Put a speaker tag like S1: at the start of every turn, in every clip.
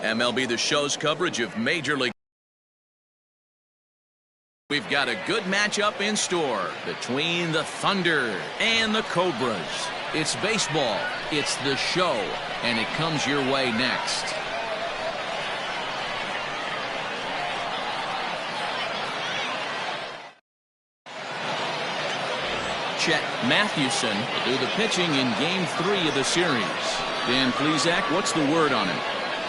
S1: MLB The Show's coverage of Major League. We've got a good matchup in store between the Thunder and the Cobras. It's baseball, it's The Show, and it comes your way next. Chet Mathewson will do the pitching in Game 3 of the series. Dan Plesac, what's the word on him?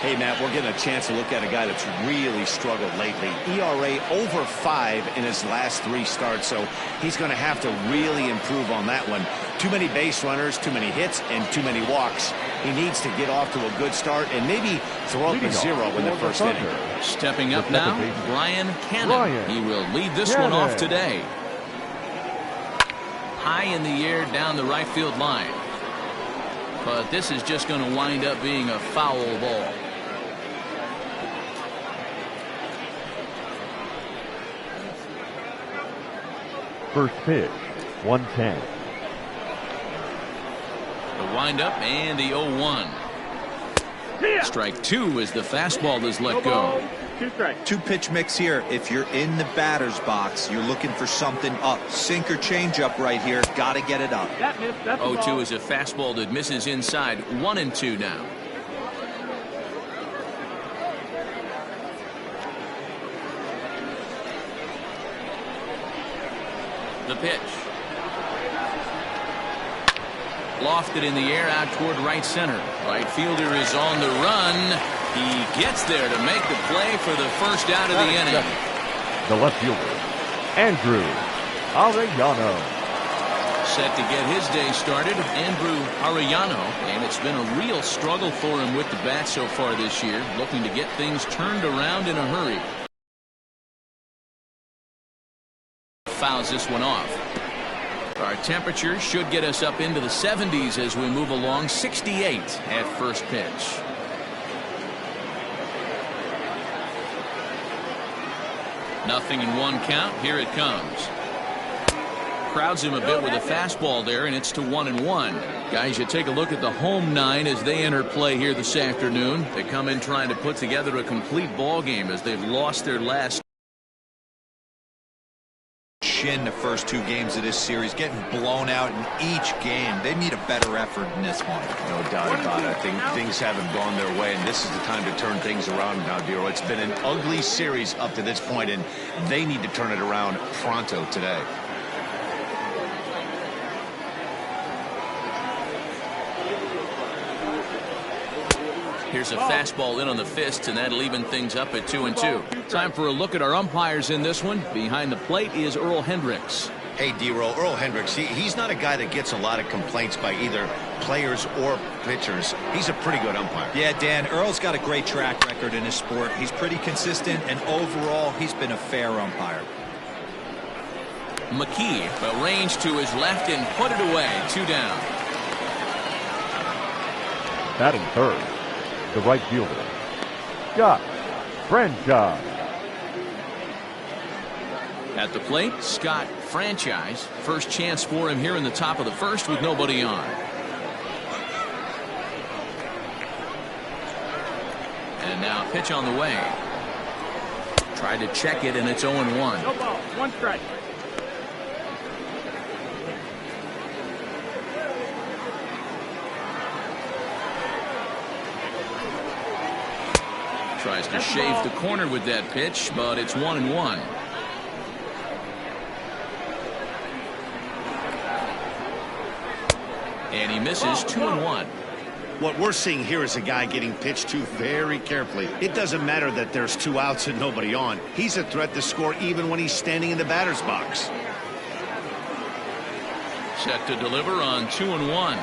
S2: Hey, Matt, we're getting a chance to look at a guy that's really struggled lately. ERA over 5 in his last 3 starts, so he's going to have to really improve on that one. Too many base runners, too many hits, and too many walks. He needs to get off to a good start and maybe throw up a 0 in the first inning.
S1: Stepping up now, Brian Cannon. He will lead this one off today. High in the air down the right field line. But this is just going to wind up being a foul ball.
S3: First pitch, 110.
S1: The windup and the 0-1. Strike 2 as the fastball is let go.
S4: 2-pitch mix here. If you're in the batter's box, you're looking for something up. Sink or change up right here. Got to get it up.
S1: 0-2 is a fastball that misses inside. 1-2 now. The pitch. Lofted in the air out toward right center. Right fielder is on the run. He gets there to make the play for the first out of the inning.
S3: The left fielder, Andrew Arellano.
S1: Set to get his day started, Andrew Arellano, and it's been a real struggle for him with the bat so far this year, looking to get things turned around in a hurry. Fouls this one off. Our temperature should get us up into the 70s as we move along. 68 at first pitch. Nothing in 1 count. Here it comes. Crowds him a bit with a fastball there, and it's to 1-1. Guys, you take a look at the home 9 as they enter play here this afternoon. They come in trying to put together a complete ball game as they've lost their last.
S4: The first 2 games of this series, getting blown out in each game. They need a better effort in this one.
S2: No doubt about it. I think things haven't gone their way, and this is the time to turn things around now, Dero. It's been an ugly series up to this point, and they need to turn it around pronto today.
S1: Here's a fastball in on the fists, and that'll even things up at 2-2. Time for a look at our umpires in this one. Behind the plate is Earl Hendricks.
S2: Hey, Dero, Earl Hendricks, he's not a guy that gets a lot of complaints by either players or pitchers. He's a pretty good umpire.
S4: Yeah, Dan, Earl's got a great track record in his sport. He's pretty consistent, and overall, he's been a fair umpire.
S1: McKee arranged to his left and put it away. 2 down.
S3: Batting third, the right fielder, Scott Franchise.
S1: At the plate, Scott Franchise. First chance for him here in the top of the first with nobody on. And now pitch on the way. Tried to check it, and it's 0-1.
S5: No ball, 1 strike.
S1: Tries to shave the corner with that pitch, but it's 1-1. And he misses. 2-1.
S2: What we're seeing here is a guy getting pitched to very carefully. It doesn't matter that there's 2 outs and nobody on. He's a threat to score even when he's standing in the batter's box.
S1: Set to deliver on 2-1.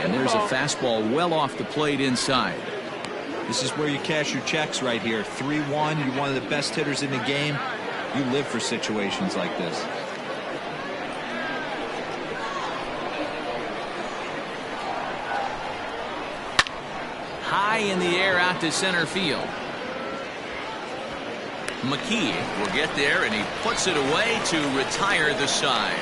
S1: And there's a fastball well off the plate inside.
S4: This is where you cash your checks right here. 3-1. You're one of the best hitters in the game. You live for situations like this.
S1: High in the air out to center field. McKee will get there, and he puts it away to retire the side.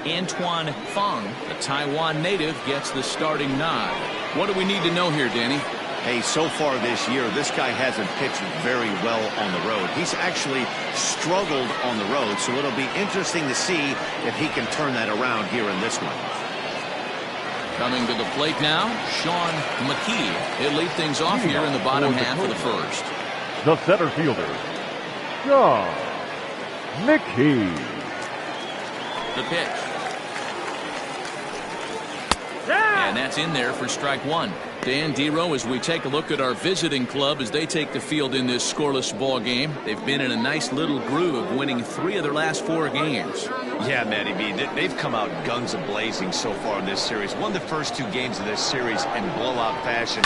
S1: Antoine Fong, the Taiwan native, gets the starting nod. What do we need to know here, Danny?
S2: Hey, so far this year, this guy hasn't pitched very well on the road. He's actually struggled on the road, so it'll be interesting to see if he can turn that around here in this one.
S1: Coming to the plate now, Sean McKee. He'll lead things off here in the bottom half of the first.
S3: The center fielder, Sean McKee.
S1: The pitch. And that's in there for strike one. Dan Dero, as we take a look at our visiting club as they take the field in this scoreless ball game, they've been in a nice little groove, winning 3 of their last 4 games.
S2: Yeah, Matty B, they've come out guns a-blazing so far in this series. Won the first 2 games of this series in blowout fashion.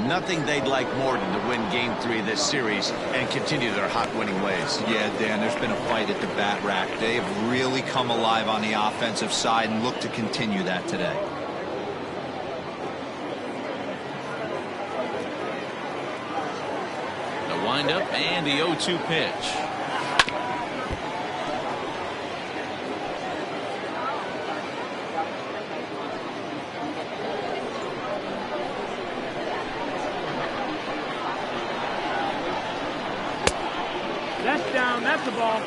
S2: Nothing they'd like more than to win Game 3 of this series and continue their hot winning ways.
S4: Yeah, Dan, there's been a fight at the bat rack. They have really come alive on the offensive side and look to continue that today.
S1: Windup and the 0-2 pitch.
S5: That's down. That's the ball.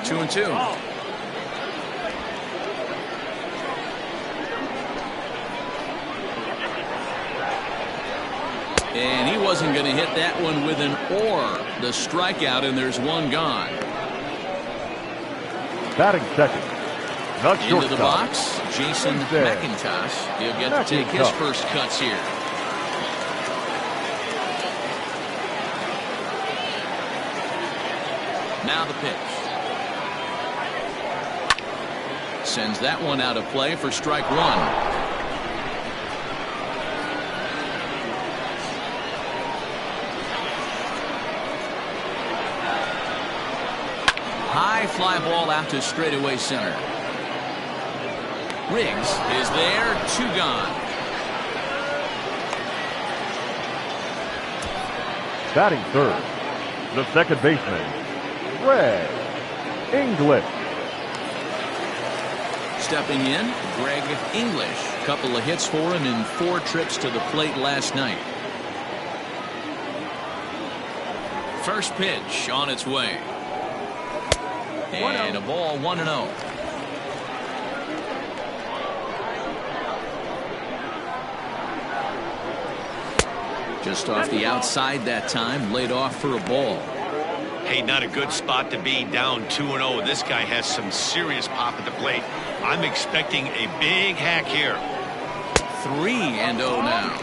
S1: 2-2.
S5: Oh.
S1: And he wasn't going to hit that one with an or. The strikeout, and there's one gone.
S3: Batting second, the
S1: Into the
S3: shortstop,
S1: box, Jason McIntosh. He'll get to take his first cuts here. Now the pitch. Sends that one out of play for strike one. High fly ball out to straightaway center. Riggs is there, 2 gone.
S3: batting third, the second baseman, Greg English.
S1: Stepping in, Greg English. Couple of hits for him in 4 trips to the plate last night. First pitch on its way. And a ball 1-0. Just off the outside that time, laid off for a ball.
S2: Hey, not a good spot to be, down 2-0. This guy has some serious pop at the plate. I'm expecting a big hack here.
S1: 3-0 now.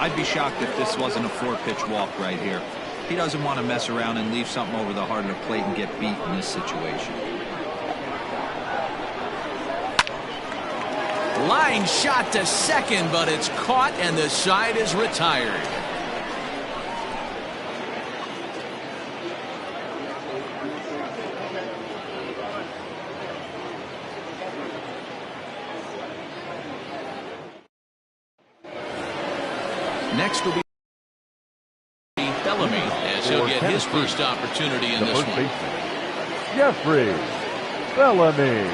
S4: I'd be shocked if this wasn't a 4-pitch walk right here. He doesn't want to mess around and leave something over the heart of the plate and get beat in this situation.
S1: Line shot to second, but it's caught and the side is retired. Next will be Bellamy as he'll get his first opportunity in this one.
S3: Jeffrey Bellamy.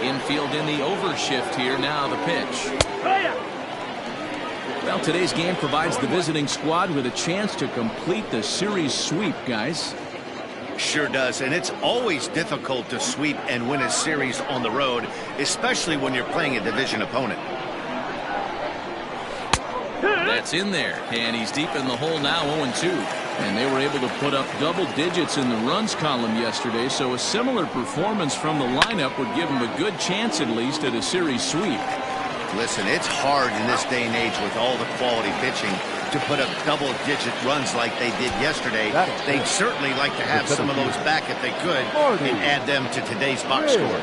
S1: Infield in the overshift here. Now the pitch. Well, today's game provides the visiting squad with a chance to complete the series sweep, guys.
S2: Sure does, and it's always difficult to sweep and win a series on the road, especially when you're playing a division opponent.
S1: That's in there, and he's deep in the hole now, 0-2. And they were able to put up double digits in the runs column yesterday, so a similar performance from the lineup would give them a good chance at least at a series sweep.
S2: Listen, it's hard in this day and age with all the quality pitching to put up double-digit runs like they did yesterday. They'd certainly like to have some of those back if they could and add them to today's box score.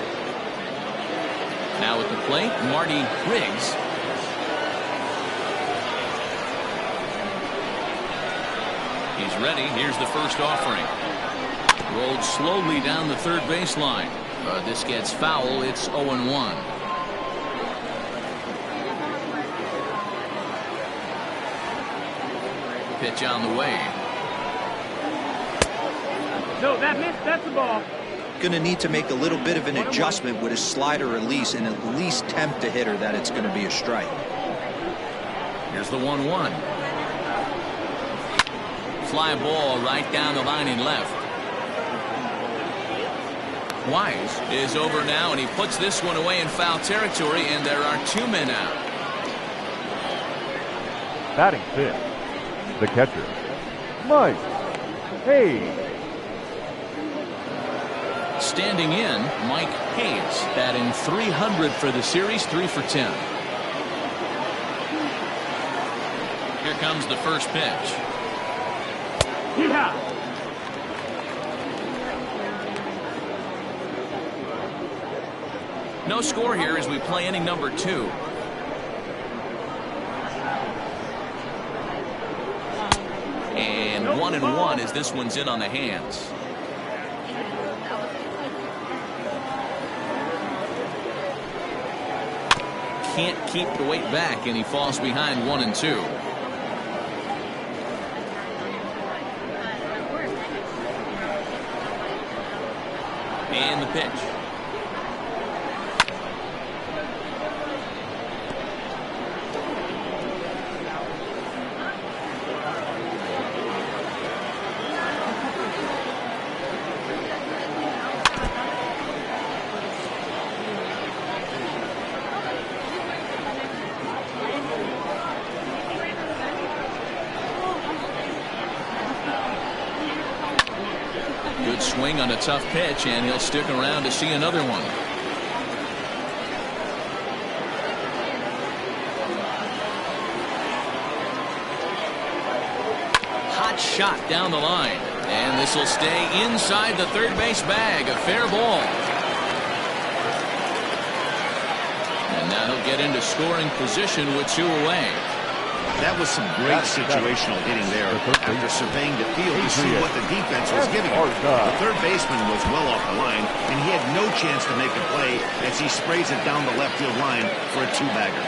S1: Now at the plate, Marty Riggs. He's ready. Here's the first offering. Rolled slowly down the third baseline. This gets foul. It's 0-1. Pitch on the way.
S5: No, that's the ball.
S4: Going to need to make a little bit of an adjustment with his slider release and at least tempt the hitter that it's going to be a strike.
S1: Here's the 1-1. Fly ball right down the line and left. Wise is over now, and he puts this one away in foul territory, and there are 2 men out.
S3: Batting fifth, the catcher, Mike Hayes.
S1: Standing in, Mike Hayes, batting .300 for the series, 3 for 10. Here comes the first pitch.
S5: Yeah.
S1: No score here as we play inning number 2. And 1-1 as this one's in on the hands. Can't keep the weight back, and he falls behind 1-2. And the pitch. Good swing on a tough pitch, and he'll stick around to see another one. Hot shot down the line, and this will stay inside the third base bag. A fair ball. And now he'll get into scoring position with 2 away.
S2: That was some great situational hitting there after surveying the field to see what the defense was giving him. The third baseman was well off the line, and he had no chance to make a play as he sprays it down the left field line for a 2-bagger.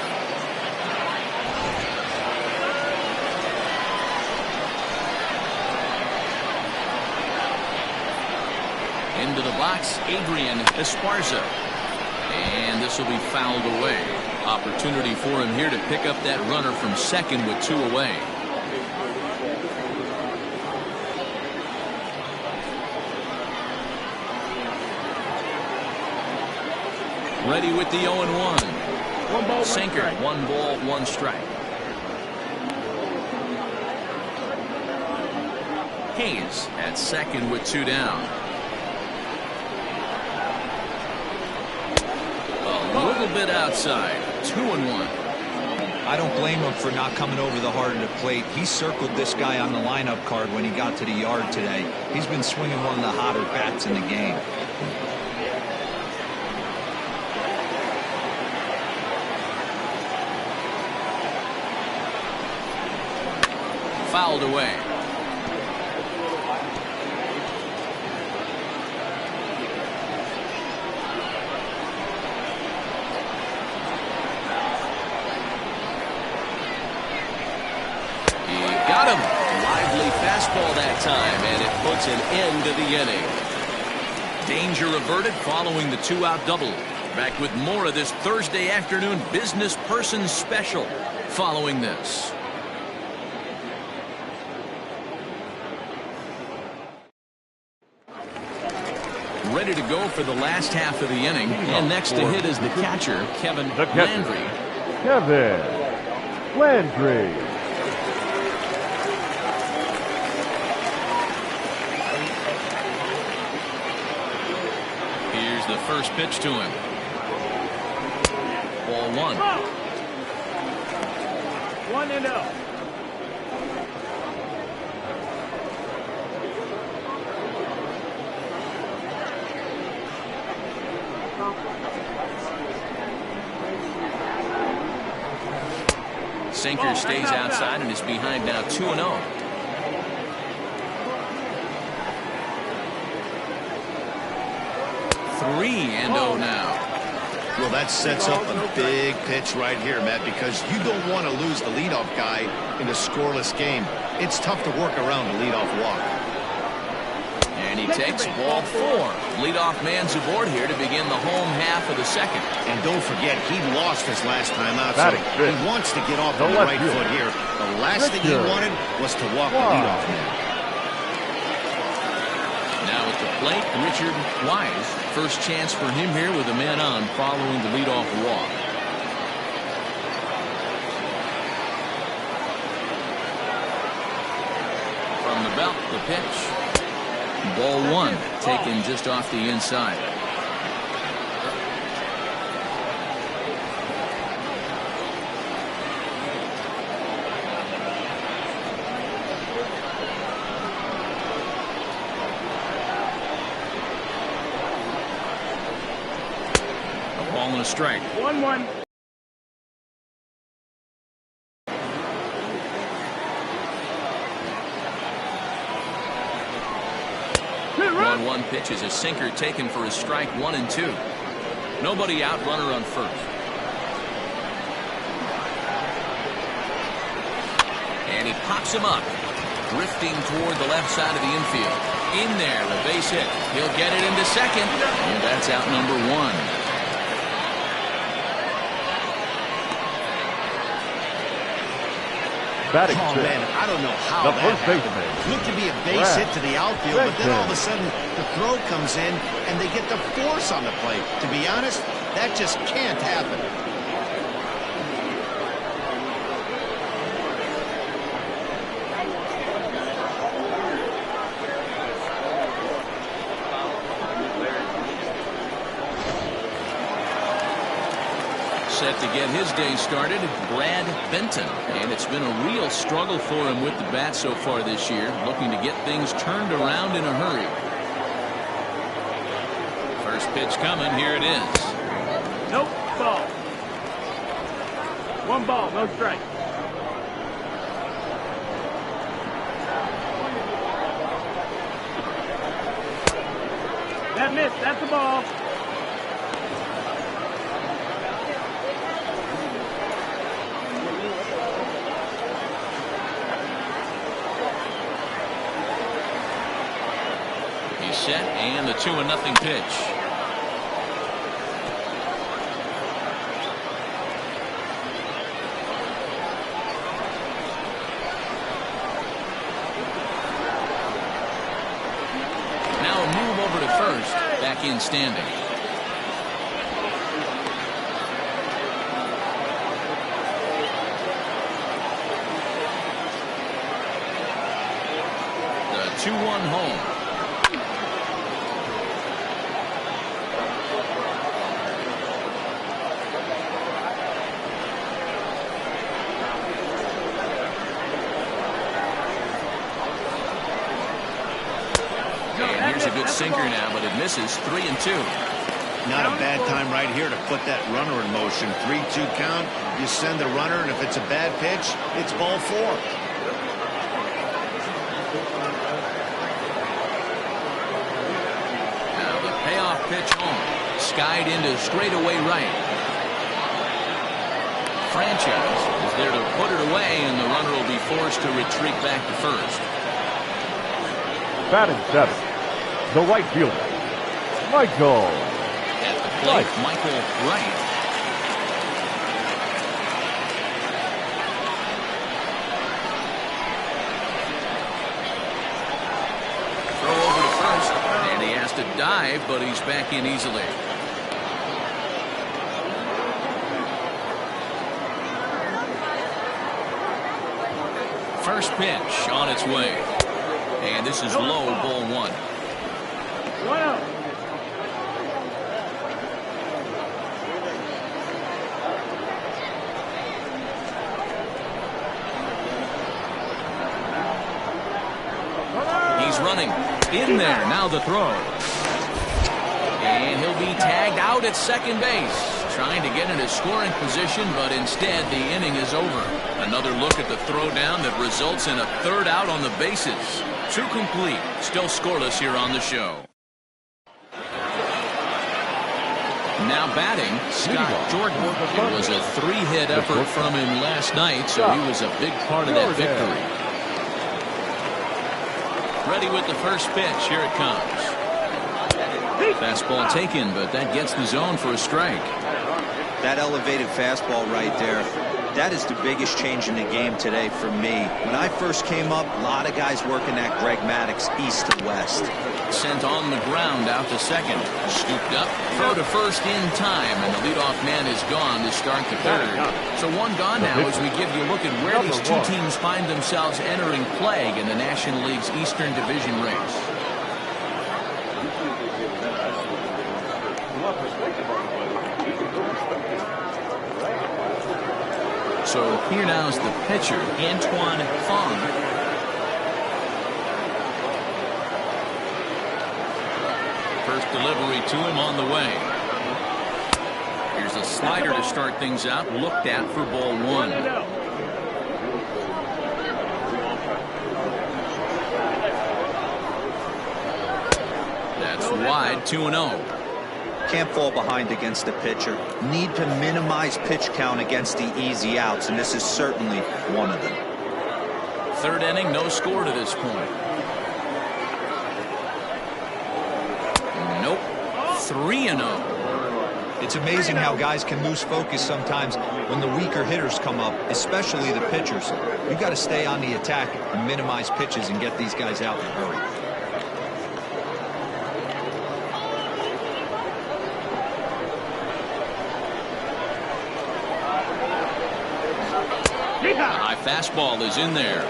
S1: Into the box, Adrian Esparza. And this will be fouled away. Opportunity for him here to pick up that runner from second with 2 away. Ready with the 0-1.
S5: One ball,
S1: Sinker, 1 ball, 1 strike. Hayes at second with 2 down. A little bit outside. 2-1.
S4: I don't blame him for not coming over the heart of the plate. He circled this guy on the lineup card when he got to the yard today. He's been swinging one of the hotter bats in the game.
S1: Fouled away. Got him. Lively fastball that time, and it puts an end to the inning. Danger averted following the 2-out double. Back with more of this Thursday afternoon business person special following this. Ready to go for the last half of the inning, and next to hit is the catcher, Kevin Landry.
S3: Kevin Landry.
S1: Here's the first pitch to him. Ball 1.
S5: 1-0.
S1: Sinker stays outside and is behind now 2-0. Three and 0 now.
S2: Well, that sets up a big pitch right here, Matt, because you don't want to lose the leadoff guy in a scoreless game. It's tough to work around the leadoff walk.
S1: And he takes ball 4. Leadoff man's aboard here to begin the home half of the second.
S2: And don't forget, he lost his last time out, so he wants to get off on the right foot here. The last thing he wanted was to walk the leadoff man.
S1: Now at the plate, Richard Wise. First chance for him here with a man on following the leadoff walk. From the belt, the pitch. Ball 1, taken just off the inside. A ball and a strike.
S5: 1-1.
S1: One pitch is a sinker taken for a strike, 1 and 2. Nobody out, runner on first. And he pops him up, drifting toward the left side of the infield. In there, a base hit. He'll get it into second, and that's out number 1.
S2: Oh, man, I don't know how that happened. Looked to be a base hit to the outfield, but then all of a sudden the throw comes in and they get the force on the plate. To be honest, that just can't happen.
S1: Set to get his day started, Brad Benton. And it's been a real struggle for him with the bat so far this year, looking to get things turned around in a hurry. First pitch coming, here it is.
S5: Nope, ball. 1 ball, no strike. That missed, that's a ball.
S1: Set and the 2-0 pitch. Now a move over to first, back in standing. The 2-1 home. Sinker now, but it misses. 3 and 2.
S2: Not a bad time right here to put that runner in motion. 3-2 count. You send the runner, and if it's a bad pitch, it's ball 4.
S1: Now the payoff pitch home. Skied into straightaway right. Franchise is there to put it away, and the runner will be forced to retreat back to first.
S3: Batting 7. The right fielder, Michael.
S1: At the plate, Michael Wright. Throw over to first, and he has to dive, but he's back in easily. First pitch on its way. And this is low, ball 1.
S5: 1-0.
S1: He's running. In there. Now the throw. And he'll be tagged out at second base. Trying to get into scoring position, but instead the inning is over. Another look at the throwdown that results in a third out on the bases. 2 complete. Still scoreless here on the show. Now batting, Scott Jordan. It was a 3-hit effort from him last night, so he was a big part of that victory. Ready with the first pitch. Here it comes. Fastball taken, but that gets the zone for a strike.
S4: That elevated fastball right there, that is the biggest change in the game today for me. When I first came up, a lot of guys working that Greg Maddux east to west.
S1: Sent on the ground out to second. Scooped up, throw to first in time, and the leadoff man is gone to start the third. So one gone now as we give you a look at where these two teams find themselves entering play in the National League's Eastern Division race. So here now is the pitcher, Antoine Fong. First delivery to him on the way. Here's a slider to start things out, looked at for ball one. That's wide, 2-0.
S4: Can't fall behind against the pitcher. Need to minimize pitch count against the easy outs, and this is certainly one of them.
S1: Third inning, no score to this point. Nope. 3-0.
S4: It's amazing how guys can lose focus sometimes when the weaker hitters come up, especially the pitchers. You got to stay on the attack and minimize pitches and get these guys out in a hurry.
S1: High fastball is in there.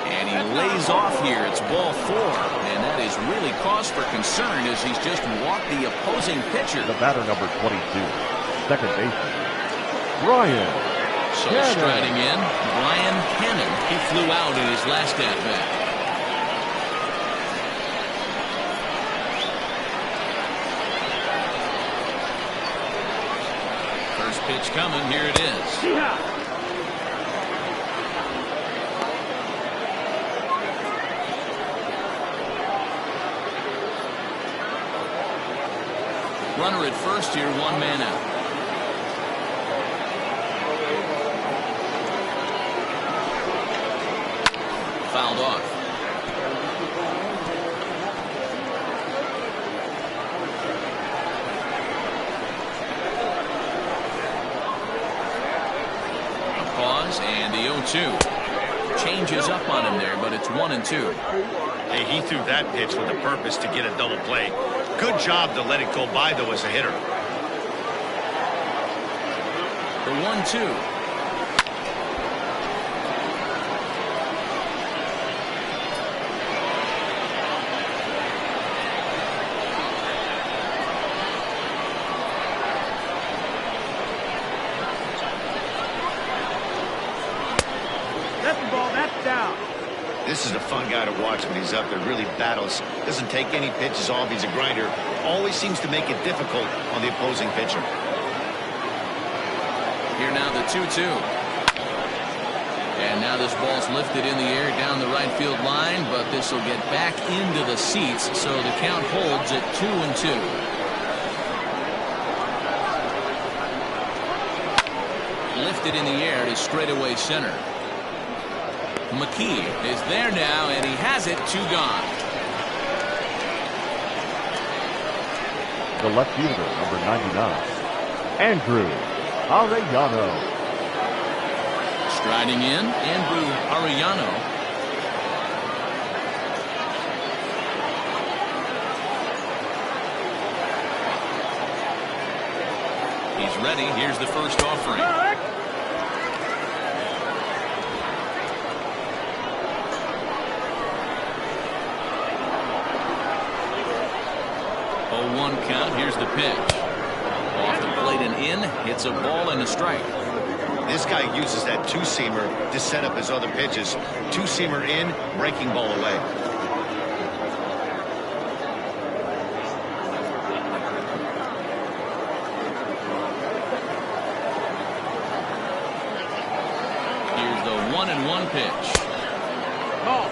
S1: And he lays off here. It's ball 4. And that is really cause for concern as he's just walked the opposing pitcher.
S3: The batter, number 22, second baseman, Brian
S1: So
S3: Cannon.
S1: striding in, Brian Cannon. He flew out in his last at-bat. Pitch coming. Here it is. Runner at first here, 1 man out. Fouled off. And the 0-2 changes up on him there, but it's 1-2.
S6: Hey, he threw that pitch with a purpose to get a double play. Good job to let it go by, though, as a hitter.
S1: The 1-2.
S6: This is a fun guy to watch when he's up there. Really battles. Doesn't take any pitches off. He's a grinder. Always seems to make it difficult on the opposing pitcher.
S1: Here now the 2-2. And now this ball's lifted in the air down the right field line, but this will get back into the seats, so the count holds at 2-2. Lifted in the air to straightaway center. McKee is there now, and he has it. 2 gone.
S3: The left fielder, number 99, Andrew Arellano.
S1: Striding in, Andrew Arellano. He's ready. Here's the first offering. 0-1 count. Here's the pitch. Off the plate and in. Hits a ball and a strike.
S6: This guy uses that two-seamer to set up his other pitches. Two-seamer in, breaking ball away. Here's the 1-1 pitch.
S5: Ball.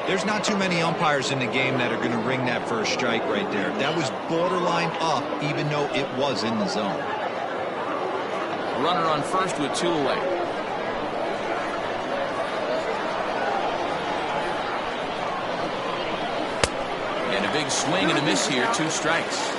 S4: There's not too many umpires in the game that are going to ring that first strike right there. That was borderline up, even though it was in the zone.
S1: Runner on first with 2 away. And a big swing and a miss here. 2 strikes.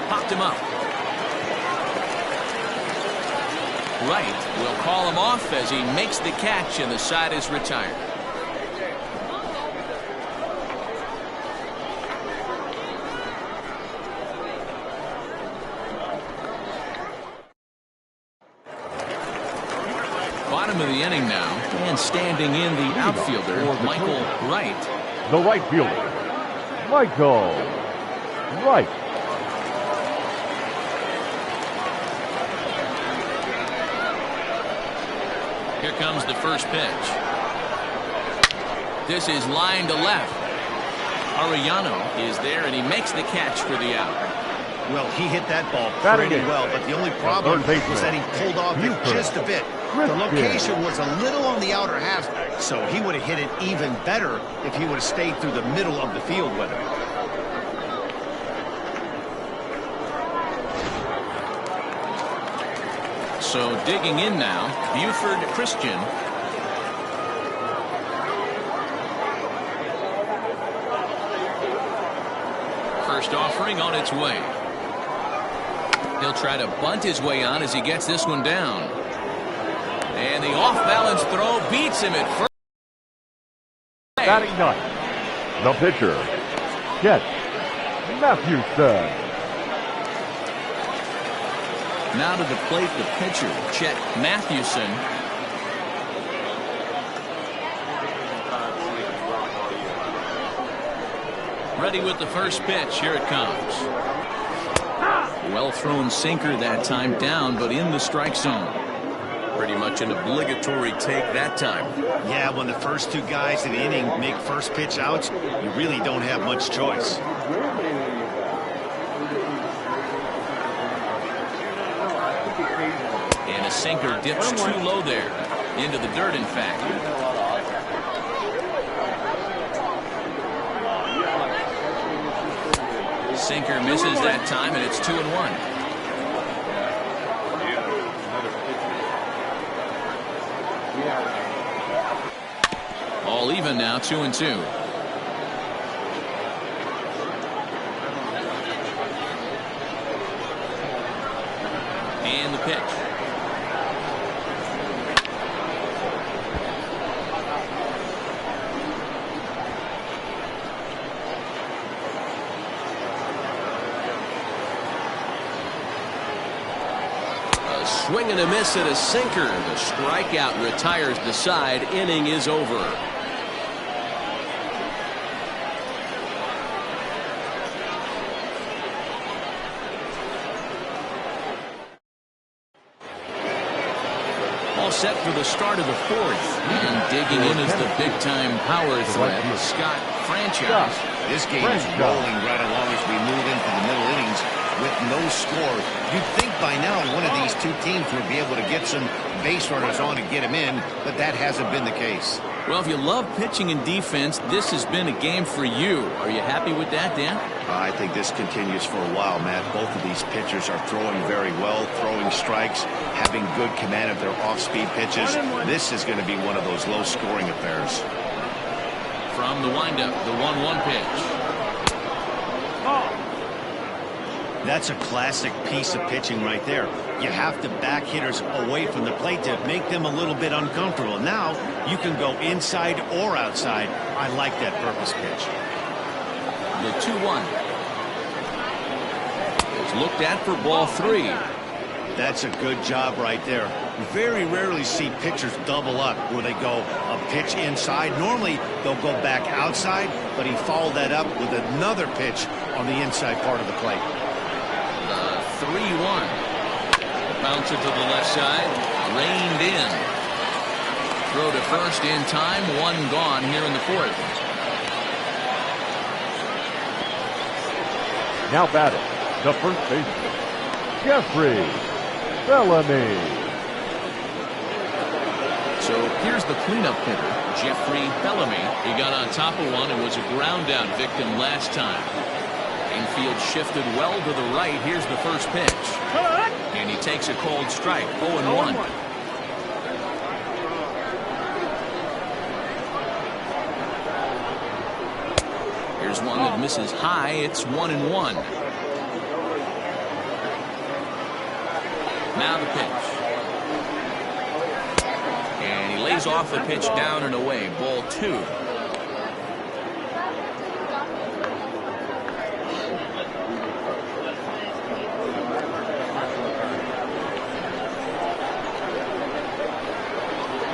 S1: Popped him up. Right will call him off as he makes the catch and the side is retired. Bottom of the inning now, and standing in the outfielder, Michael Wright.
S3: The right fielder, Michael Wright.
S1: Here comes the first pitch. This is line to left. Arellano is there, and he makes the catch for the out.
S2: Well, he hit that ball
S3: Batting
S2: pretty
S3: in.
S2: well, but the only problem
S3: third baseman,
S2: was that he pulled off it
S3: Buford.
S2: just a bit. The location was a little on the outer half, so he would have hit it even better if he would have stayed through the middle of the field with it.
S1: So digging in now, Buford Christian. First offering on its way. He'll try to bunt his way on as he gets this one down. And the off-balance throw beats him at first.
S3: Batting ninth, the pitcher, Chet Matthewson.
S1: Now to the plate, the pitcher, Chet Matthewson. Ready with the first pitch. Here it comes. Well thrown sinker that time, down, but in the strike zone. Pretty much an obligatory take that time.
S2: Yeah, when the first 2 guys in the inning make first pitch outs, you really don't have much choice.
S1: And a sinker dips too low there. Into the dirt, in fact. Sinker misses that time, and it's 2-1. All even now, 2-2. And the pitch. Swing and a miss at a sinker. The strikeout retires the side. Inning is over. All set for the start of the 4th. And digging in is the big-time power threat, Scott Franchise.
S2: This game is rolling right along as we move into the middle innings with no score. You'd think by now one of these 2 teams would be able to get some base runners on and get them in, but that hasn't been the case.
S1: Well, if you love pitching and defense, this has been a game for you. Are you happy with that, Dan?
S2: I think this continues for a while, Matt. Both of these pitchers are throwing very well, throwing strikes, having good command of their off-speed pitches. This is going to be one of those low-scoring affairs.
S1: From the windup, the 1-1 pitch.
S2: That's a classic piece of pitching right there. You have to back hitters away from the plate to make them a little bit uncomfortable. Now you can go inside or outside. I like that purpose pitch.
S1: The 2-1 is looked at for ball 3.
S2: That's a good job right there. You very rarely see pitchers double up where they go a pitch inside. Normally they'll go back outside, but he followed that up with another pitch on the inside part of the plate.
S1: 3-1. Bouncer to the left side. Reined in. Throw to first in time. One gone here in the fourth.
S3: Now batting, the first baseman, Jeffrey Bellamy.
S1: So here's the cleanup hitter, Jeffrey Bellamy. He got on top of one and was a ground out victim last time. Infield shifted well to the right. Here's the first pitch. And he takes a cold strike. 0-1. Here's one that misses high. It's 1-1. Now the pitch. And he lays off the pitch down and away. Ball 2.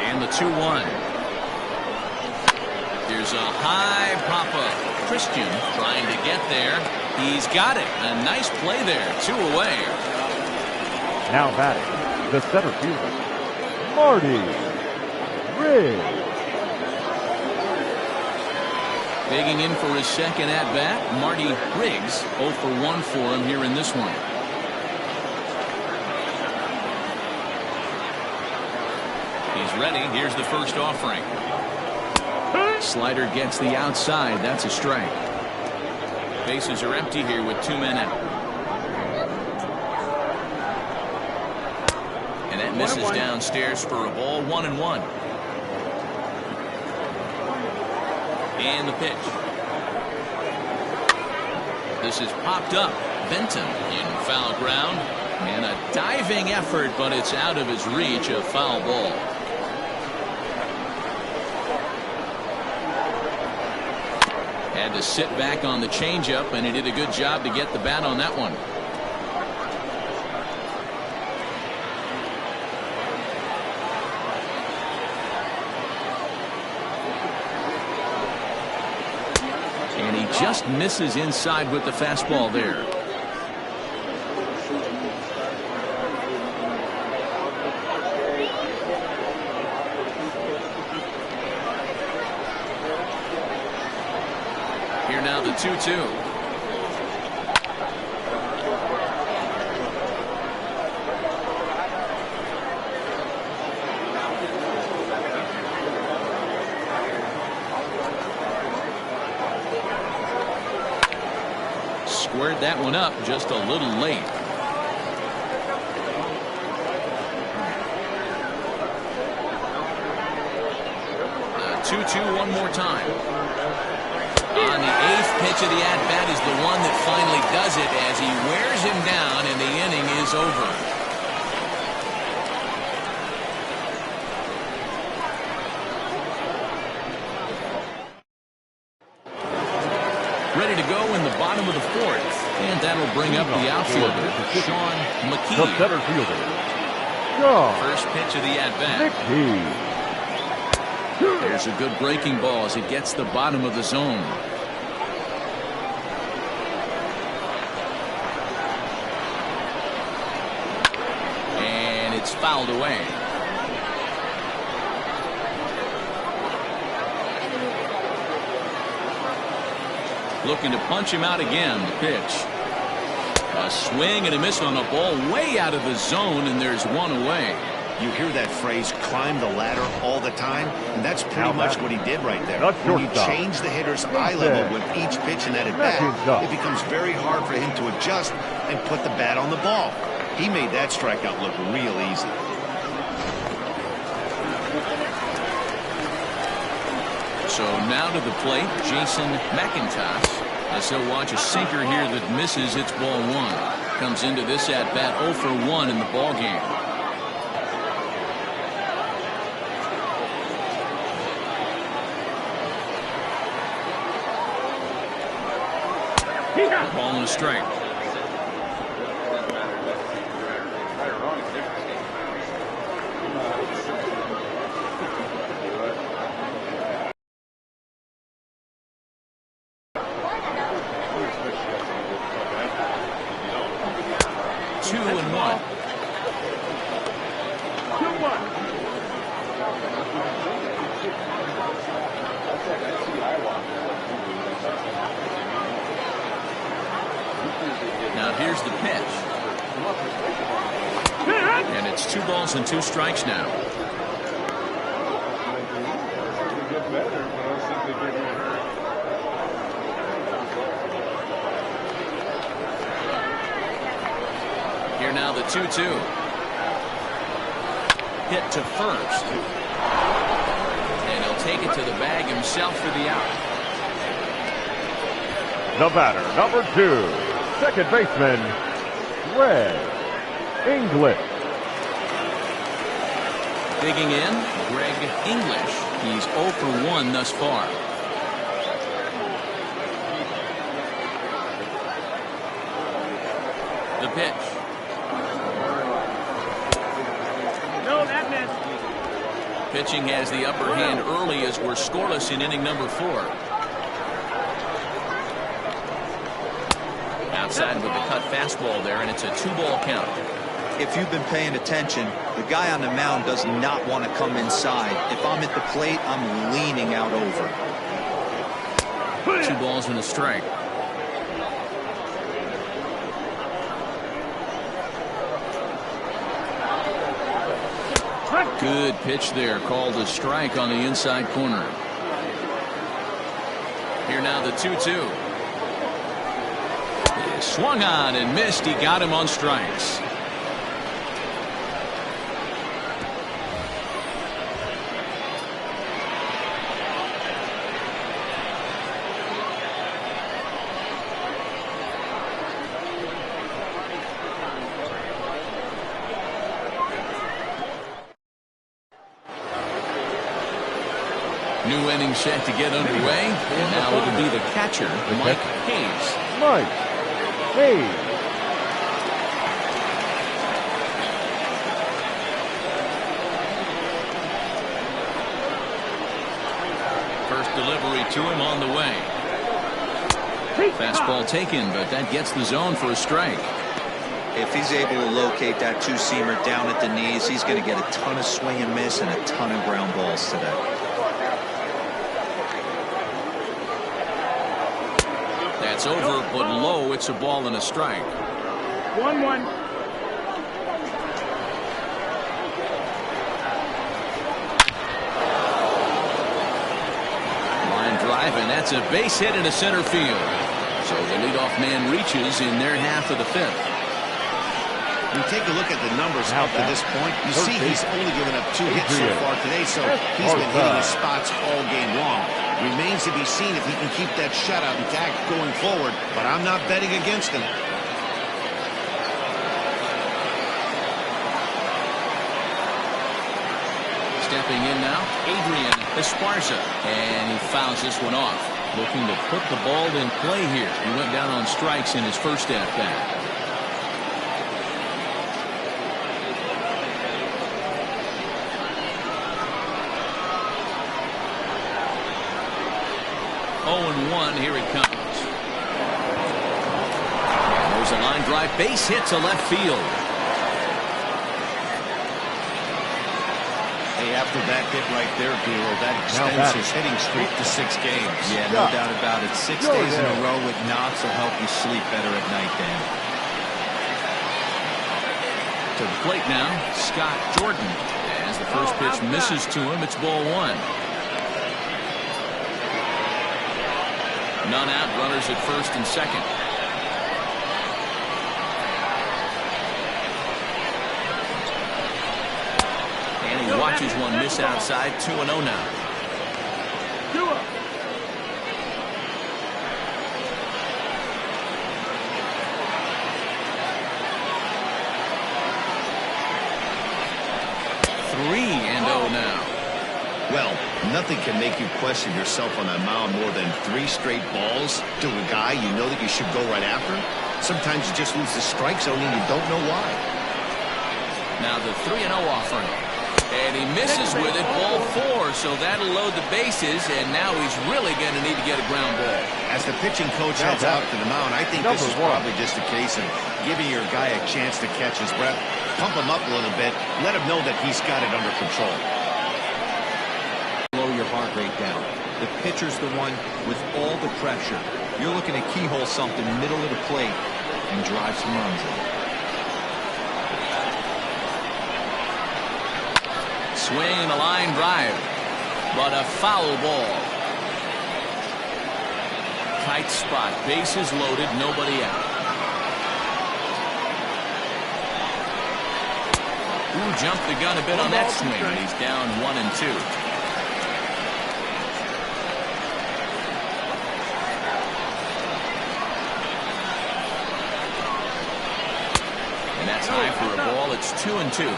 S1: And the 2-1. There's a high pop-up. Christian trying to get there. He's got it. A nice play there. 2 away.
S3: Now batting, the center fielder, Marty Riggs.
S1: Digging in for his second at-bat, Marty Riggs. 0 for 1 for him here in this one. He's ready. Here's the first offering. Slider gets the outside. That's a strike. Bases are empty here with 2 men out. And that misses downstairs for a ball. 1-1. And the pitch. This is popped up. Benton in foul ground. And a diving effort, but it's out of his reach. A foul ball. Had to sit back on the changeup, and he did a good job to get the bat on that one. And he just misses inside with the fastball there. Here now the 2-2. Squared that one up just a little late. 2-2 one more time. On the 8th pitch of the at-bat is the one that finally does it as he wears him down and the inning is over. Ready to go in the bottom of the 4th. And that'll bring up the outfielder, Sean McKee.
S3: The center fielder, Sean
S1: First pitch of the at-bat.
S3: McKee.
S1: There's a good breaking ball as it gets the bottom of the zone. And it's fouled away. Looking to punch him out again. The pitch. A swing and a miss on a ball way out of the zone, and there's one away.
S2: You hear that phrase, climb the ladder, all the time, and that's pretty much what he did right there. When you change the hitter's eye level with each pitch in that at-bat, it becomes very hard for him to adjust and put the bat on the ball. He made that strikeout look real easy.
S1: So now to the plate, Jason McIntosh. As he'll watch a sinker here that misses. It's ball 1. Comes into this at-bat 0 for 1 in the ball game. Ball and a strike. Here's the pitch. And it's 2 balls and 2 strikes now. Here now the 2-2. Hit to first. And he'll take it to the bag himself for the out.
S3: The batter, number 2, second baseman, Greg English.
S1: Digging in, Greg English. He's 0 for 1 thus far. The pitch.
S5: No, that missed.
S1: Pitching has the upper hand early as we're scoreless in inning number 4. Outside with the cut fastball there, and it's a 2-ball count.
S4: If you've been paying attention, the guy on the mound does not want to come inside. If I'm at the plate, I'm leaning out over.
S1: 2 balls and a strike. Good pitch there, called a strike on the inside corner. Here now the 2-2. He swung on and missed. He got him on strikes. New inning set to get underway, and now it'll be the catcher, Mike Hayes.
S3: Mike Hayes.
S1: First delivery to him on the way. Fastball taken, but that gets the zone for a strike.
S4: If he's able to locate that 2-seamer down at the knees, he's going to get a ton of swing and miss and a ton of ground balls today.
S1: That's over, but low. It's a ball and a strike.
S5: 1-1.
S1: Line drive, and that's a base hit into center field. So the leadoff man reaches in their half of the 5th.
S2: You take a look at the numbers up to this point. You see he's only given up 2 hits so far today, so he's been hitting his spots all game long. Remains to be seen if he can keep that shutout intact going forward, but I'm not betting against him.
S1: Stepping in now, Adrian Esparza, and he fouls this one off. Looking to put the ball in play here. He went down on strikes in his first at-bat. Here it comes. And there's a line drive, base hit to left field.
S2: Hey, after that hit right there, Bureau, that extends his hitting streak to 6 games.
S4: Yeah, no doubt about it. 6 days in a row with knocks will help you sleep better at night, Dan.
S1: To the plate now, Scott Jordan. As the first pitch misses to him, it's ball 1. None out, runners at first and second. And he watches one miss outside. 2-0 now.
S5: 2-0.
S1: Now.
S2: Well, nothing can make you question yourself on that mound more than 3 straight balls to a guy you know that you should go right after. Sometimes you just lose the strike zone and you don't know why.
S1: Now the 3-0 offering. And he misses with it, ball 4, so that'll load the bases, and now he's really going to need to get a ground ball.
S2: As the pitching coach heads out to the mound, I think this is probably just a case of giving your guy a chance to catch his breath, pump him up a little bit, let him know that he's got it under control.
S4: Slow your heart rate down. The pitcher's the one with all the pressure. You're looking to keyhole something middle of the plate. and drive some runs in.
S1: Swing and a line drive, but a foul ball. Tight spot, bases loaded, nobody out. Ooh, jumped the gun a bit on that swing, and he's down 1-2. And that's high for a ball. It's 2-2.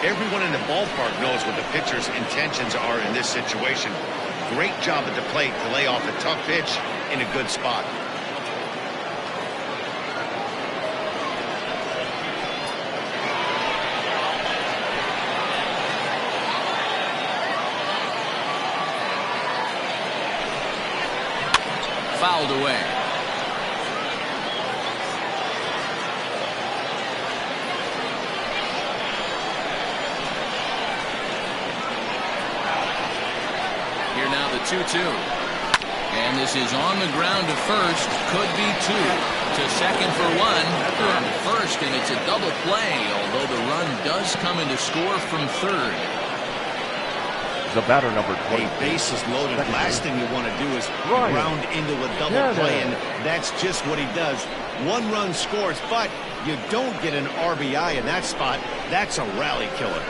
S6: Everyone in the ballpark knows what the pitcher's intentions are in this situation. Great job at the plate to lay off a tough pitch in a good spot.
S1: Fouled away. Here now the 2-2. And this is on the ground to first. Could be two. To second for one. And first, and it's a double play, although the run does come into score from third.
S3: The batter number 20.
S2: Bases loaded. Last thing you want to do is ground into a double play, and that's just what he does. One run scores, but you don't get an RBI in that spot. That's a rally killer.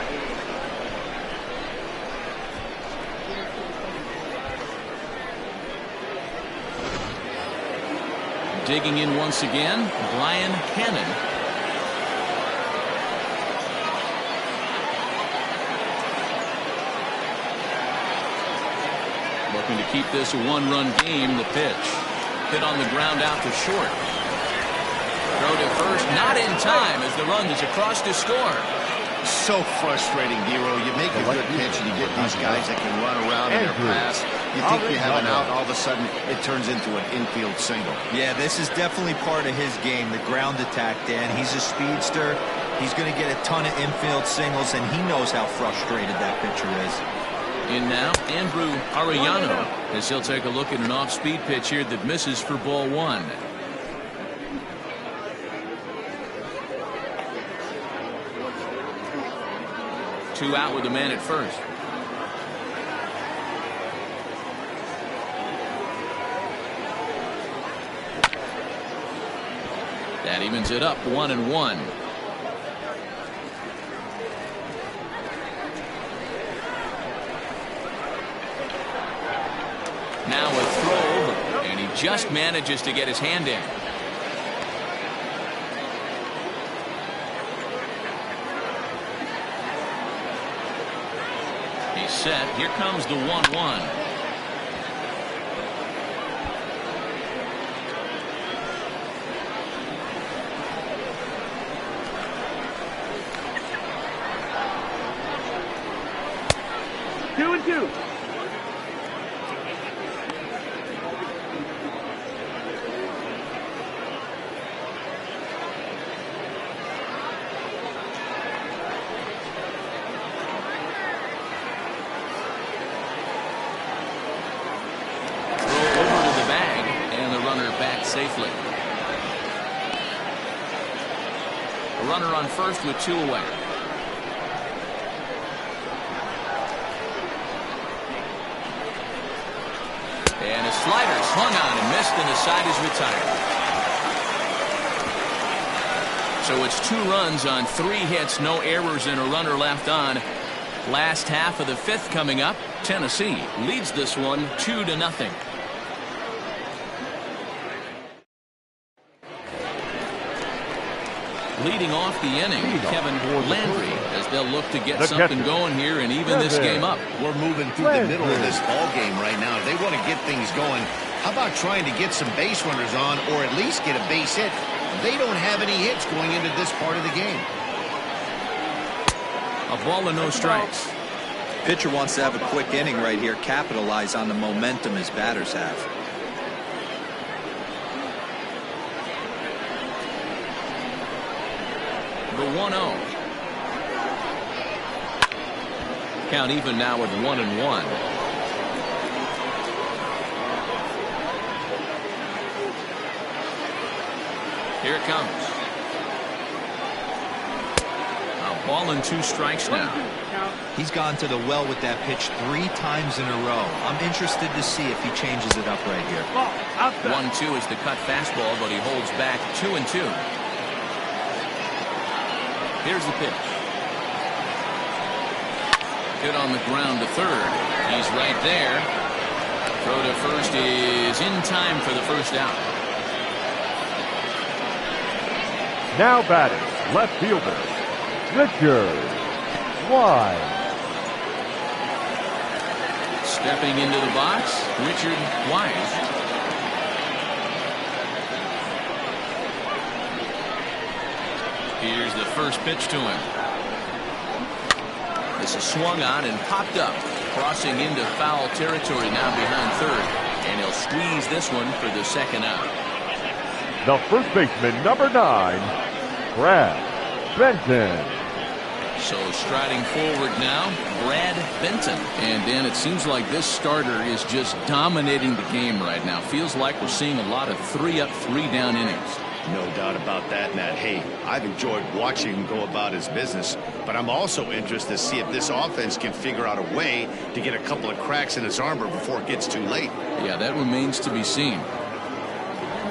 S1: Digging in once again, Brian Cannon. Looking to keep this a one-run game. The pitch hit on the ground out to short. Throw to first, not in time as the run is across to score.
S6: So frustrating, Dero. You make a good pitch and you get these guys that can run around in their pass. You think you have an out, all of a sudden it turns into an infield single.
S4: Yeah, this is definitely part of his game, the ground attack, Dan. He's a speedster. He's going to get a ton of infield singles, and he knows how frustrated that pitcher is.
S1: In now, Andrew Arellano, as he'll take a look at an off-speed pitch here that misses for ball one. Two out with a man at first. That evens it up 1-1. Now a throw over, and he just manages to get his hand in. He's set. Here comes the 1-1.
S5: Two and two.
S1: Safely. A runner on first with two away. And a slider swung on and missed, and the side is retired. So it's 2 runs on 3 hits, no errors, and a runner left on. Last half of the 5th coming up. Tennessee leads this one 2-0. Leading off the inning, Kevin Landry, as they'll look to get something going here and even this game up.
S6: We're moving through the middle of this ball game right now. If they want to get things going, how about trying to get some base runners on, or at least get a base hit? They don't have any hits going into this part of the game.
S1: A ball and no strikes.
S4: Pitcher wants to have a quick inning right here, capitalize on the momentum his batters have.
S1: The 1-0. Count even now at 1-1. Here Here it comes. A ball and 2 strikes now.
S4: He's gone to the well with that pitch 3 times in a row. I'm interested to see if he changes it up right here.
S1: 1-2 is the cut fastball, but he holds back 2-2. Here's the pitch. Hit on the ground to third. He's right there. Throw to first is in time for the first out.
S3: Now batting, left fielder, Richard Wise.
S1: Stepping into the box, Richard Wise. Here's the first pitch to him. This is swung on and popped up, crossing into foul territory now behind third, and he'll squeeze this one for the second out.
S3: The first baseman, number 9, Brad Benton.
S1: So striding forward now, Brad Benton. And Dan, it seems like this starter is just dominating the game right now. Feels like we're seeing a lot of 3-up, 3-down innings.
S2: No doubt about that, Nat. Hey, I've enjoyed watching him go about his business, but I'm also interested to see if this offense can figure out a way to get a couple of cracks in his armor before it gets too late.
S1: Yeah, that remains to be seen.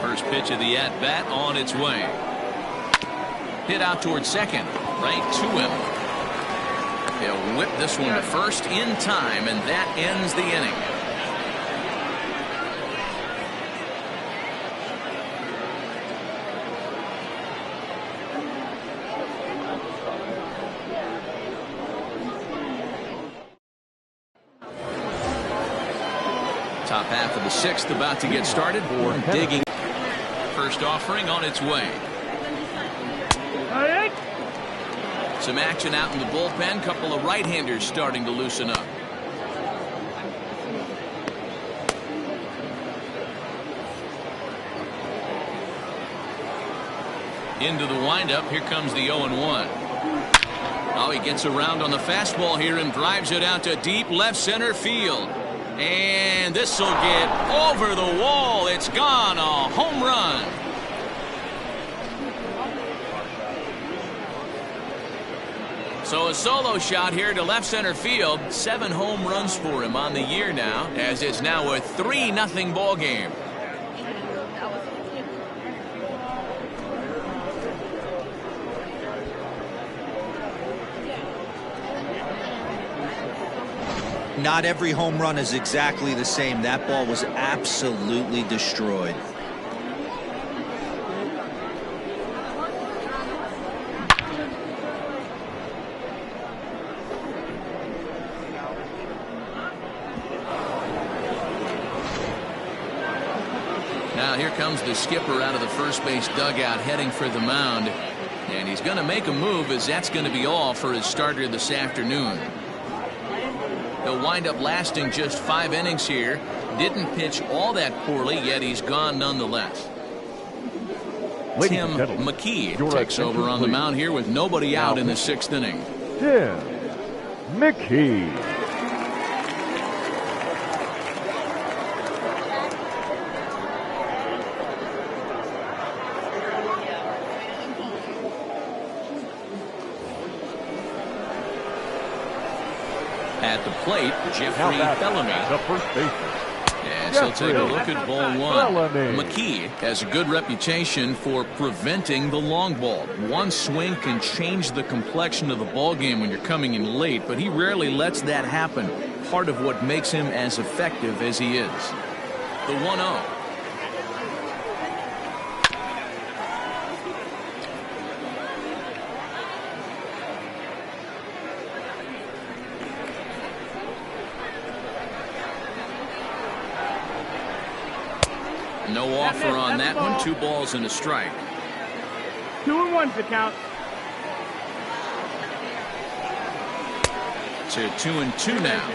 S1: First pitch of the at-bat on its way. Hit out towards second, right to him. He'll whip this one to first in time, and that ends the inning. Top half of the 6th about to get started. Digging. First offering on its way. Some action out in the bullpen. Couple of right-handers starting to loosen up. Into the windup. Here comes the 0-1. Oh, he gets around on the fastball here and drives it out to deep left center field. And this will get over the wall. It's gone. A home run. So a solo shot here to left center field. 7 home runs for him on the year now, as it's now a 3-0 ball game.
S4: Not every home run is exactly the same. That ball was absolutely destroyed.
S1: Now here comes the skipper out of the first base dugout heading for the mound. And he's going to make a move, as that's going to be all for his starter this afternoon. He'll wind up lasting just 5 innings here. Didn't pitch all that poorly, yet he's gone nonetheless. Tim McKee takes over on the mound here with nobody out in the 6th inning.
S3: Tim McKee.
S1: At the plate, Jeffrey Bellamy.
S3: The first baseman.
S1: Yes, he'll take a look at ball 1. McKee has a good reputation for preventing the long ball. One swing can change the complexion of the ball game when you're coming in late, but he rarely lets that happen. Part of what makes him as effective as he is. The 1-0. No offer on that one. 2 balls and a strike.
S5: 2-1's the count.
S1: To 2-2 now.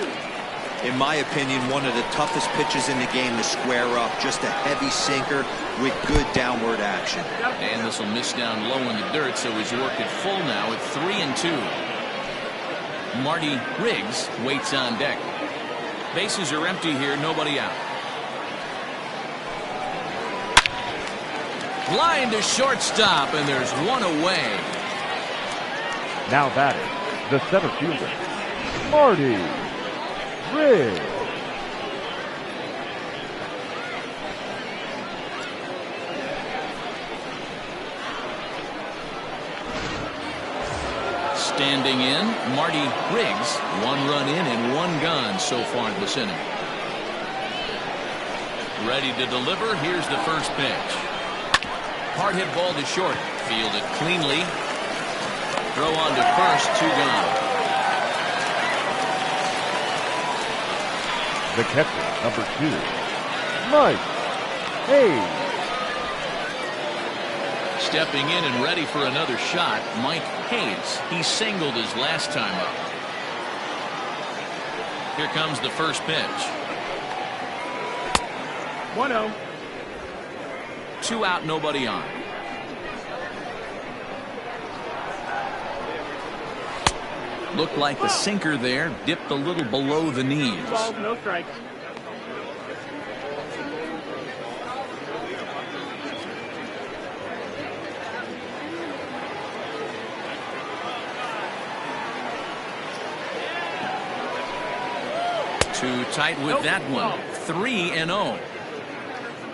S4: In my opinion, one of the toughest pitches in the game to square up. Just a heavy sinker with good downward action.
S1: And this will miss down low in the dirt, so he's worked it full now at 3-2. Marty Riggs waits on deck. Bases are empty here, nobody out. Line to shortstop, and there's one away.
S3: Now batting, the center fielder, Marty Riggs.
S1: Standing in, Marty Riggs. 1 run in and 1 gone so far this inning. Ready to deliver. Here's the first pitch. Hard hit ball to short. Fielded cleanly. Throw on to first. 2 gone.
S3: The catcher, number 2, Mike Hayes.
S1: Stepping in and ready for another shot, Mike Hayes. He singled his last time up. Here comes the first pitch.
S5: 1-0.
S1: 2 out, nobody on. Looked like the sinker there, dipped a little below the knees.
S5: Balls, no strikes.
S1: Too tight with that one. 3-0.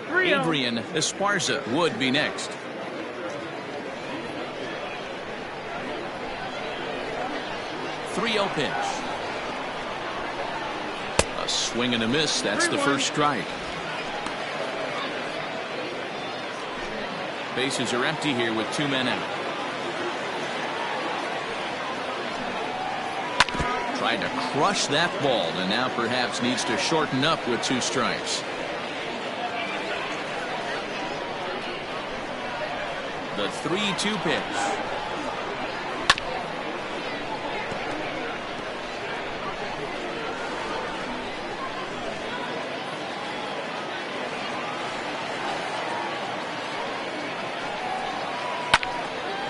S5: 3-0.
S1: Adrian Esparza would be next. Pitch. A swing and a miss. That's the first strike. Bases are empty here with 2 men out. Tried to crush that ball and now perhaps needs to shorten up with 2 strikes. The 3-2 pitch.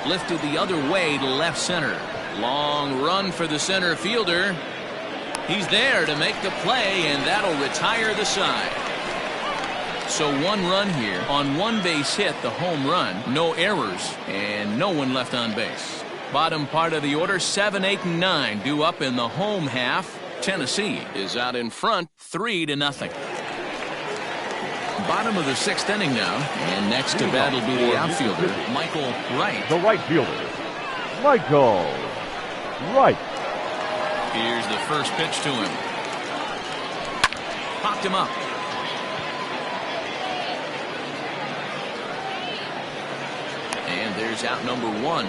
S1: Lifted the other way to left center. Long run for the center fielder. He's there to make the play, and that'll retire the side. So 1 run here on 1 base hit, the home run. No errors and no one left on base. Bottom part of the order, 7, 8, and 9 due up in the home half. Tennessee is out in front 3-0. Bottom of the 6th inning now, and next to bat will be the outfielder, Michael Wright.
S3: The right fielder, Michael Wright.
S1: Here's the first pitch to him. Popped him up. And there's out number 1.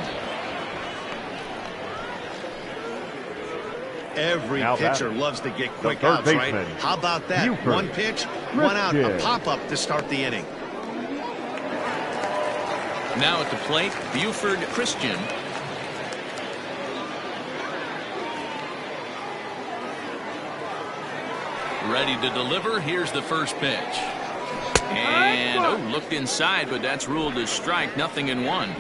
S6: Every
S3: Now
S6: pitcher
S3: batting,
S6: loves to get quick
S3: third
S6: outs, right?
S3: baseman,
S6: How about that?
S3: Buford
S6: 1 pitch, 1 out, a
S3: Christian.
S6: pop-up to start the inning.
S1: Now at the plate, Buford Christian. Ready to deliver. Here's the first pitch. And looked inside, but that's ruled as strike. 0-1.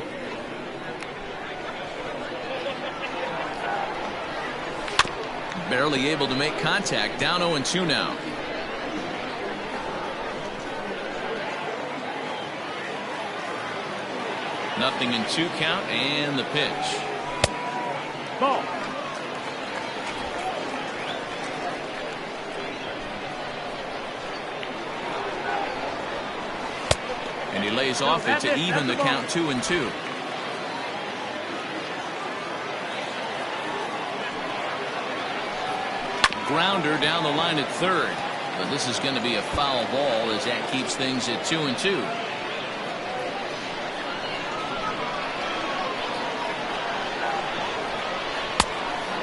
S1: Barely able to make contact. Down 0-2 now. Nothing in 2 count, and the pitch.
S5: Ball.
S1: And he lays off it to even the count 2-2. Grounder down the line at third. But this is going to be a foul ball as that keeps things at 2-2.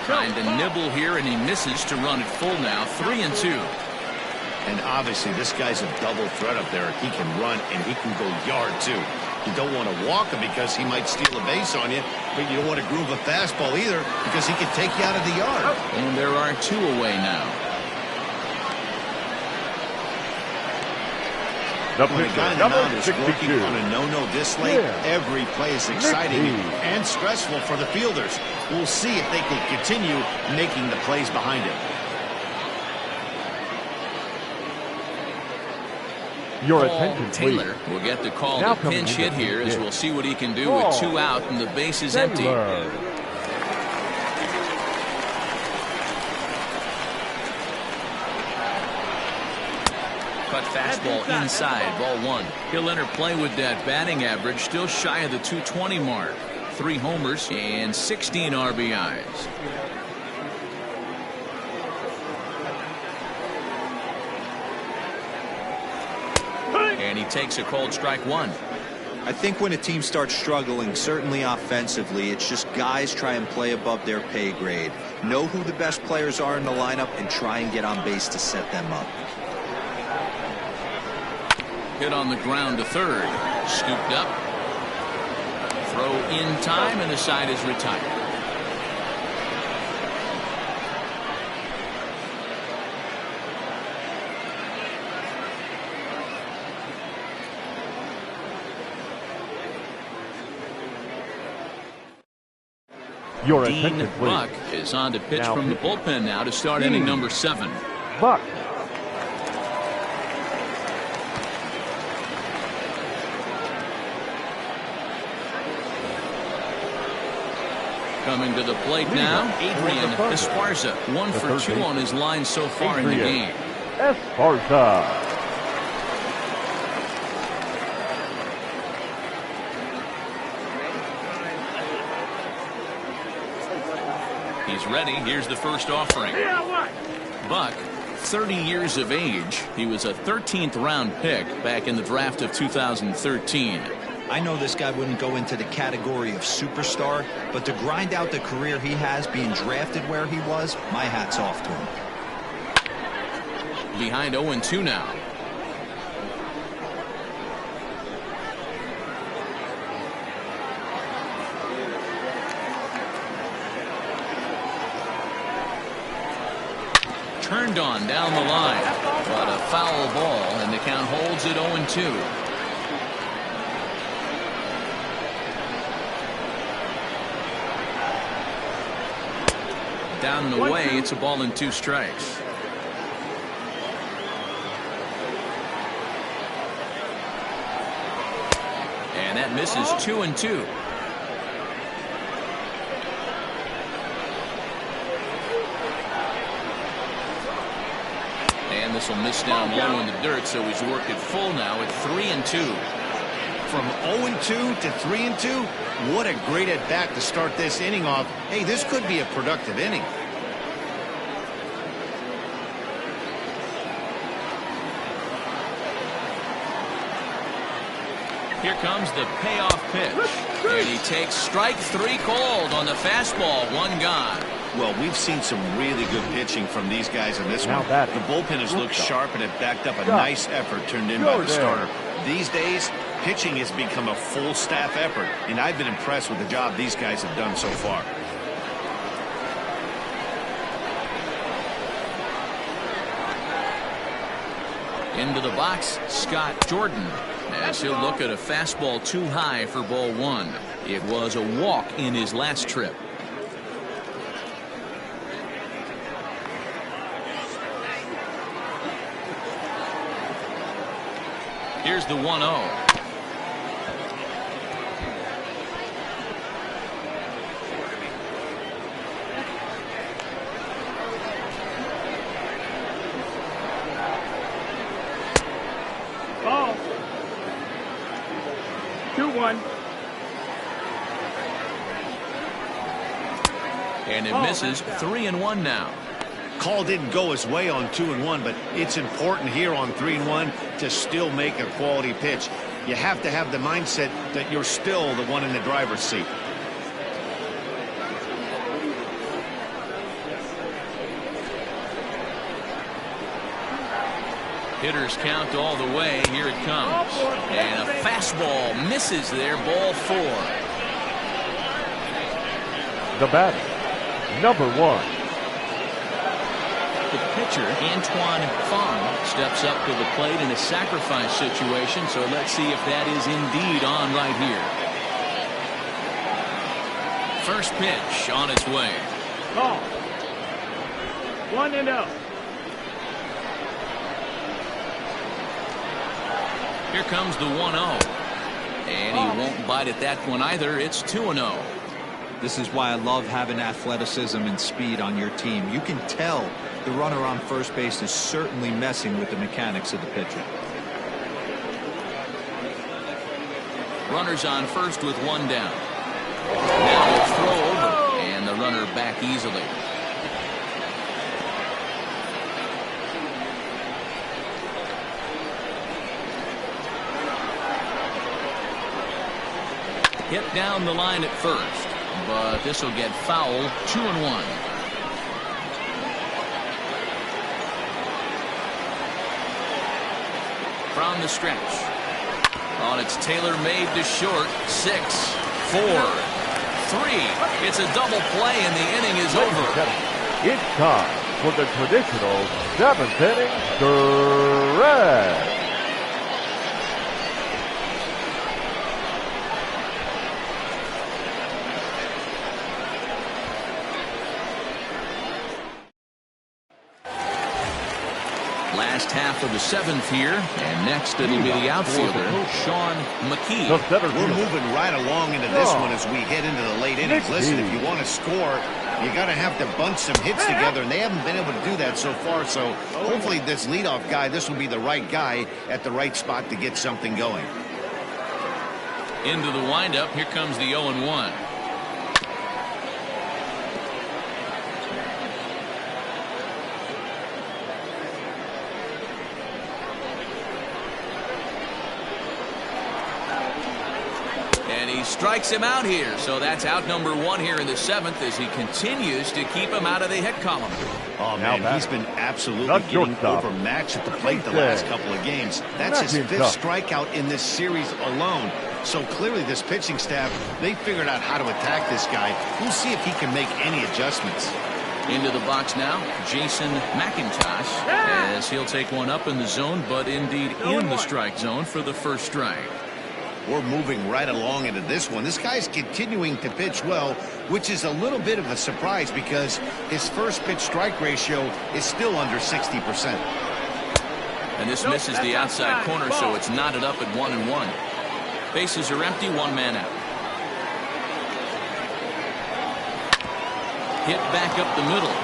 S1: Trying to nibble here, and he misses to run it full now. 3-2.
S6: And obviously, this guy's a double threat up there. He can run, and he can go yard, too. You don't want to walk him because he might steal a base on you, but you don't want to groove a fastball either because he can take you out of the yard.
S1: And there are 2 away now.
S3: The
S6: When a
S3: pitcher,
S6: guy in the
S3: number
S6: mound is working
S3: 62,
S6: on a no-no this late,
S3: Yeah.
S6: every play is exciting
S3: Mickey.
S6: and stressful for the fielders. We'll see if they can continue making the plays behind him.
S3: Your
S1: Paul
S3: attention, please.
S1: Taylor will get the call
S3: Now
S1: to
S3: coming
S1: pinch
S3: into
S1: hit here as
S3: hit.
S1: we'll see what he can do
S3: Ball.
S1: with 2 out and the base is empty.
S3: Taylor.
S1: Cut fastball inside, ball 1. He'll enter play with that batting average, still shy of the 220 mark. 3 homers and 16 RBIs. And he takes a called strike 1.
S4: I think when a team starts struggling, certainly offensively, it's just guys try and play above their pay grade. Know who the best players are in the lineup and try and get on base to set them up.
S1: Hit on the ground to third. Scooped up. Throw in time, and the side is retired.
S3: Your
S1: Dean
S3: attention, please.
S1: Buck is on to pitch
S3: Now
S1: from the
S3: pitching.
S1: bullpen now to start
S3: Dean.
S1: inning number 7.
S3: Buck.
S1: Coming to the plate now, Adrian Esparza. 1
S3: The
S1: for
S3: third
S1: 2
S3: base.
S1: on his line so far in the
S3: Adrian.
S1: game.
S3: Esparza.
S1: He's ready. Here's the first offering.
S5: Yeah, what?
S1: Buck, 30 years of age. He was a 13th round pick back in the draft of 2013.
S4: I know this guy wouldn't go into the category of superstar, but to grind out the career he has being drafted where he was, my hat's off to him.
S1: Behind 0-2 now. Turned on down the line, but a foul ball, and the count holds at 0-2. Down and away, it's a ball and 2 strikes. And that misses 2-2. And this will miss down low in the dirt, so he's worked it full now at 3-2.
S2: From 0-2 to 3-2, what a great at bat to start this inning off. Hey, this could be a productive inning.
S1: Here comes the payoff pitch, and he takes strike 3 called on the fastball. 1 gone.
S2: Well, we've seen some really good pitching from these guys in this
S3: Now
S2: one.
S3: batting.
S2: The bullpen has looked sharp, and it backed up a
S3: Go.
S2: nice effort turned in by
S3: Go
S2: the
S3: there.
S2: starter. These days, pitching has become a full staff effort, and I've been impressed with the job these guys have done so far.
S1: Into the box, Scott Jordan, as he'll look at a fastball too high for ball 1. It was a walk in his last trip. Here's the 1-0.
S5: Ball. 2-1.
S1: And it misses. 3-1 now.
S2: Call didn't go his way on 2-1, but it's important here on 3-1 to still make a quality pitch. You have to have the mindset that you're still the one in the driver's seat.
S1: Hitters count all the way. Here it comes. And a fastball misses there. Ball 4.
S3: The batter, number 1.
S1: The pitcher, Antoine Fong, steps up to the plate in a sacrifice situation. So let's see if that is indeed on right here. First pitch on its way.
S5: Ball. 1-0.
S1: Here comes the 1-0. And he won't bite at that one either. It's 2-0.
S4: This is why I love having athleticism and speed on your team. You can tell the runner on first base is certainly messing with the mechanics of the pitcher.
S1: Runners on first with one down. Now a throw over, and the runner back easily. Hit down the line at first, but this will get foul. 2-1. From the stretch. Oh, it's tailor-made to short. 6, 4, 3. It's a double play, and the inning is over.
S3: It's time for the traditional 7th inning stretch.
S1: Last half of the 7th here, and next it'll be the outfielder, Sean McKee.
S6: We're moving right along into this one as we head into the late innings. Listen, if you want to score, you got to have to bunch some hits together, and they haven't been able to do that so far. So hopefully this leadoff guy, this will be the right guy at the right spot to get something going.
S1: Into the windup, here comes the 0-1. Strikes him out here, so that's out number 1 here in the 7th as he continues to keep him out of the hit column.
S6: Oh man, he's been absolutely getting overmatched at the plate the last couple of games. That's his 5th strikeout in this series alone. So clearly this pitching staff, they figured out how to attack this guy. We'll see if he can make any adjustments.
S1: Into the box now, Jason McIntosh, as he'll take one up in the zone, but indeed in the strike zone for the first strike.
S6: We're moving right along into this one. This guy's continuing to pitch well, which is a little bit of a surprise because his first pitch strike ratio is still under 60%.
S1: And this misses the outside corner, so it's knotted up at 1-1. Bases are empty, 1 man out. Hit back up the middle.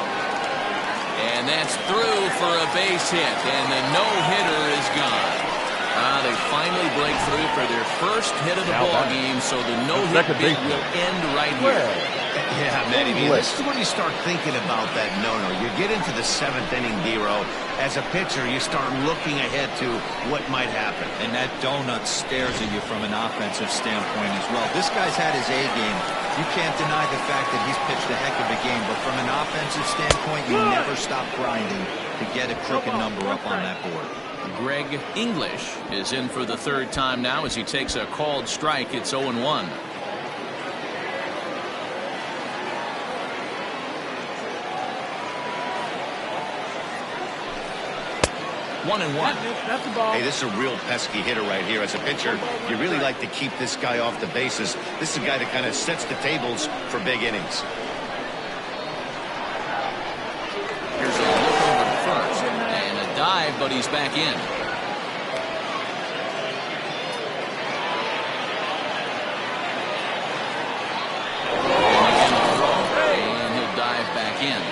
S1: And that's through for a base hit, and the no-hitter is gone. They finally break through for their first hit of the ball game, so the no-hit bid will end right here.
S6: Yeah, Matty, this is when you start thinking about that no-no. You get into the 7th inning, D-Row. As a pitcher, you start looking ahead to what might happen.
S4: And that donut stares at you from an offensive standpoint as well. This guy's had his A game. You can't deny the fact that he's pitched a heck of a game, but from an offensive standpoint, you never stop grinding to get a crooked number up on that board.
S1: Greg English is in for the 3rd time now as he takes a called strike. It's 0-1. 1-1.
S5: That's the ball.
S6: Hey, this is a real pesky hitter right here. As a pitcher, you really like to keep this guy off the bases. This is a guy that kind of sets the tables for big innings.
S1: Here's a look over to first. And a dive, but he's back in. And he'll dive back in.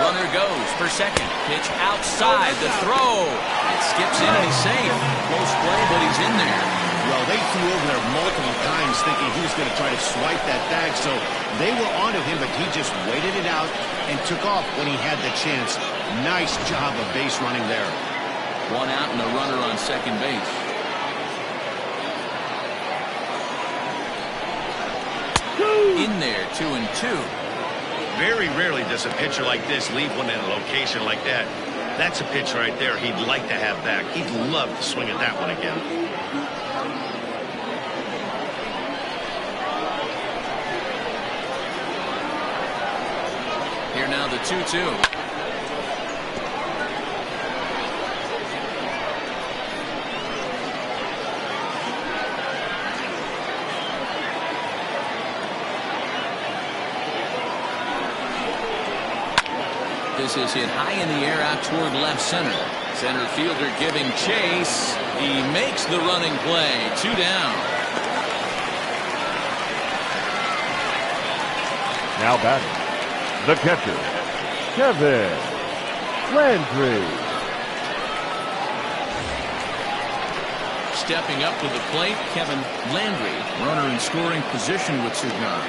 S1: Runner goes for second. Pitch outside. The throw. It skips in and he's safe. Close play, but he's in there.
S6: Well, they flew over there multiple times thinking he was going to try to swipe that bag, so they were onto him, but he just waited it out and took off when he had the chance. Nice job of base running there.
S1: 1 out and a runner on second base. In there, 2-2.
S6: Very rarely does a pitcher like this leave one in a location like that. That's a pitch right there he'd like to have back. He'd love to swing at that one again.
S1: Here now the 2-2. This is hit high in the air out toward left center. Center fielder giving chase. He makes the running play. 2 down.
S3: Now batting, the catcher, Kevin Landry.
S1: Stepping up to the plate, Kevin Landry. Runner in scoring position with Cigar.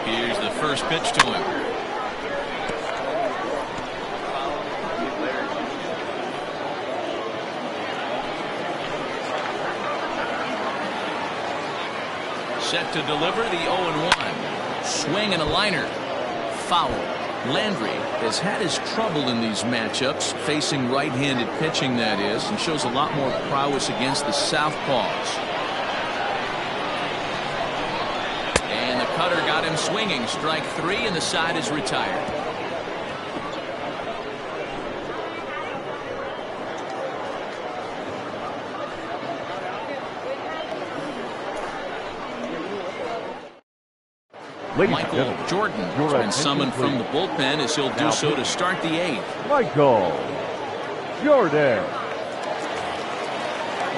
S1: Here's the first pitch to him. Set to deliver the 0-1. Swing and a liner. Foul. Landry has had his trouble in these matchups, facing right-handed pitching, that is, and shows a lot more prowess against the southpaws. And the cutter got him swinging. Strike 3, and the side is retired. Michael Jordan has been summoned from the bullpen, as he'll do so to start the 8th.
S3: Michael Jordan.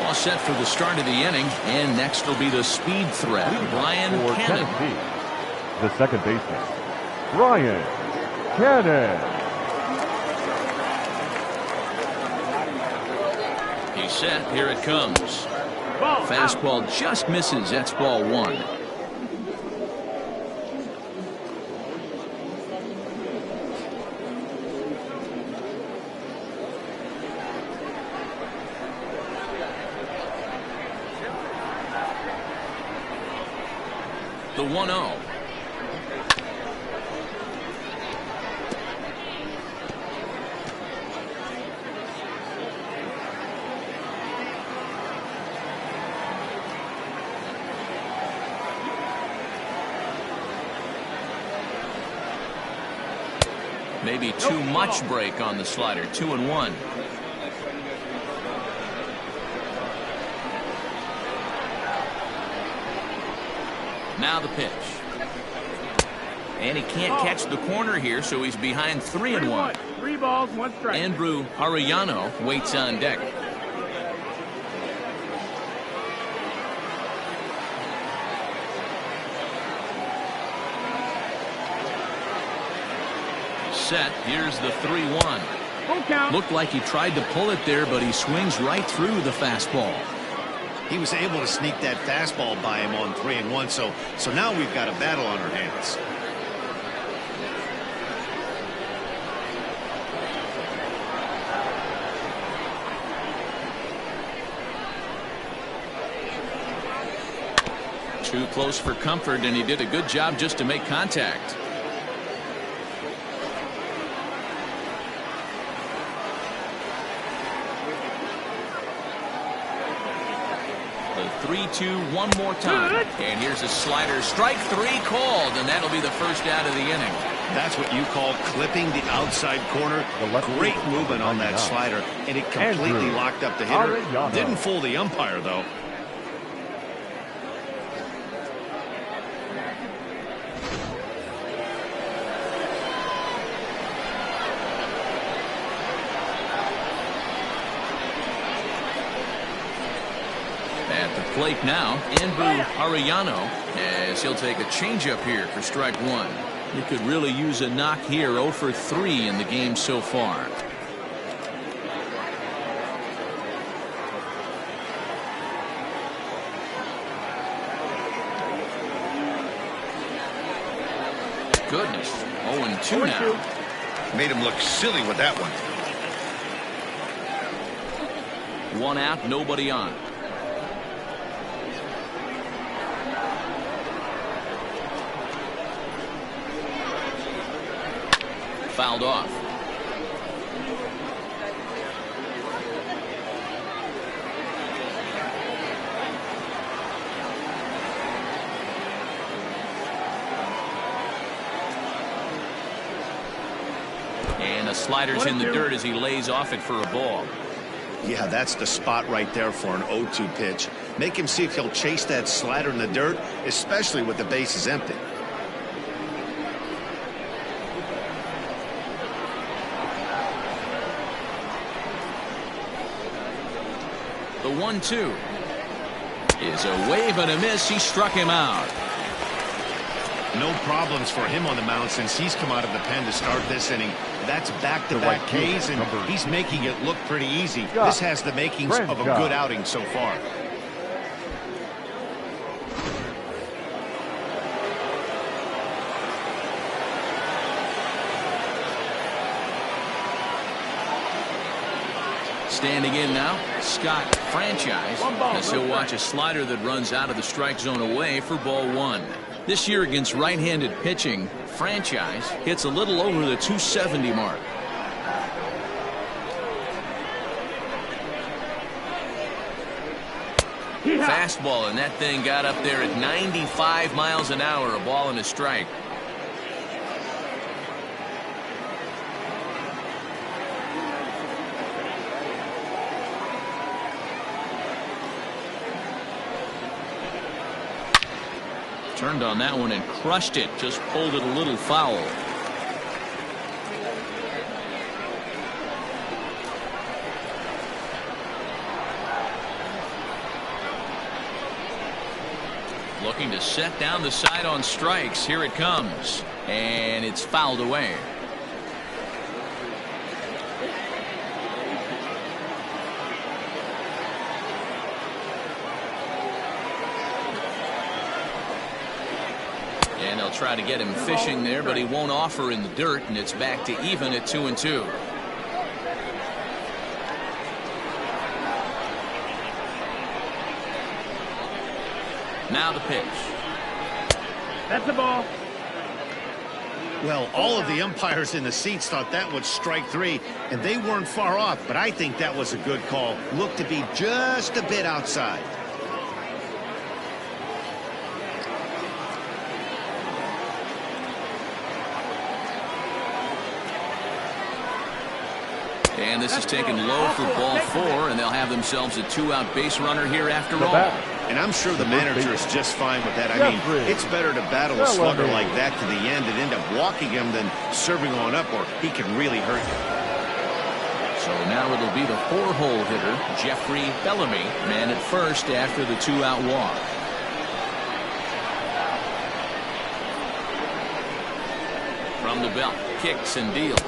S1: All set for the start of the inning, and next will be the speed threat, Brian Cannon.
S3: The second baseman, Brian Cannon.
S1: He's set. Here it comes. Fastball just misses. That's ball 1. The 1-0. Maybe too much break on the slider. 2-1. Now the pitch. And he can't catch the corner here, so he's behind 3-1.
S5: 3 balls, 1 strike.
S1: Andrew Arellano waits on deck. Set. Here's the 3-1.
S5: Full count.
S1: Looked like he tried to pull it there, but he swings right through the fastball.
S2: He was able to sneak that fastball by him on 3-1, so now we've got a battle on our hands.
S1: Too close for comfort, and he did a good job just to make contact. The 3-2 one more time. And here's a slider. Strike 3 called, and that'll be the first out of the inning.
S2: That's what you call clipping the outside corner. Great movement on that slider, and it completely locked up the hitter. Didn't fool the umpire, though.
S1: At the plate now, Andrew Arellano, as he'll take a changeup here for strike 1. He could really use a knock here. 0 for 3 in the game so far. Goodness. 0-2 now.
S6: Made him look silly with that one.
S1: 1 out, nobody on. Fouled off. And a slider's in the dirt as he lays off it for a ball.
S2: Yeah, that's the spot right there for an 0-2 pitch.
S6: Make him see if he'll chase that slider in the dirt, especially with the bases empty.
S1: The 1-2 is a wave and a miss. He struck him out.
S6: No problems for him on the mound since he's come out of the pen to start this inning. That's back-to-back Ks, and he's making it look pretty easy. This has the makings of a good outing so far.
S1: Standing in now, Scott Franchise, as he'll watch a slider that runs out of the strike zone away for ball 1. This year against right-handed pitching, Franchise hits a little over the 270 mark. Fastball, and that thing got up there at 95 miles an hour, a ball and a strike. Turned on that one and crushed it. Just pulled it a little foul. Looking to set down the side on strikes. Here it comes. And it's fouled away. And they'll try to get him fishing there, but he won't offer in the dirt, and it's back to even at 2-2. Now the pitch.
S5: That's the ball.
S6: Well, all of the umpires in the seats thought that was strike 3, and they weren't far off, but I think that was a good call. Looked to be just a bit outside.
S1: And this is taken low for ball 4, and they'll have themselves a 2-out base runner here after all.
S6: And I'm sure the manager is just fine with that. I mean, it's better to battle a slugger like that to the end and end up walking him than serving on up, or he can really hurt you.
S1: So now it'll be the 4-hole hitter, Jeffrey Bellamy, man at first after the 2-out walk. From the belt, kicks and deals.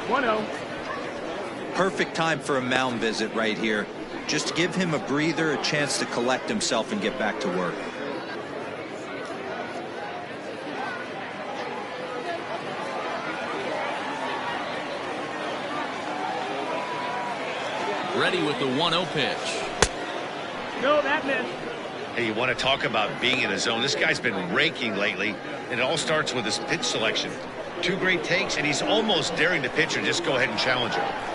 S5: 1-0.
S4: Perfect time for a mound visit right here. Just give him a breather, a chance to collect himself and get back to work.
S1: Ready with the 1-0 pitch.
S5: No, that missed.
S6: Hey, you want to talk about being in a zone? This guy's been raking lately, and it all starts with his pitch selection. 2 great takes, and he's almost daring the pitcher just go ahead and challenge her.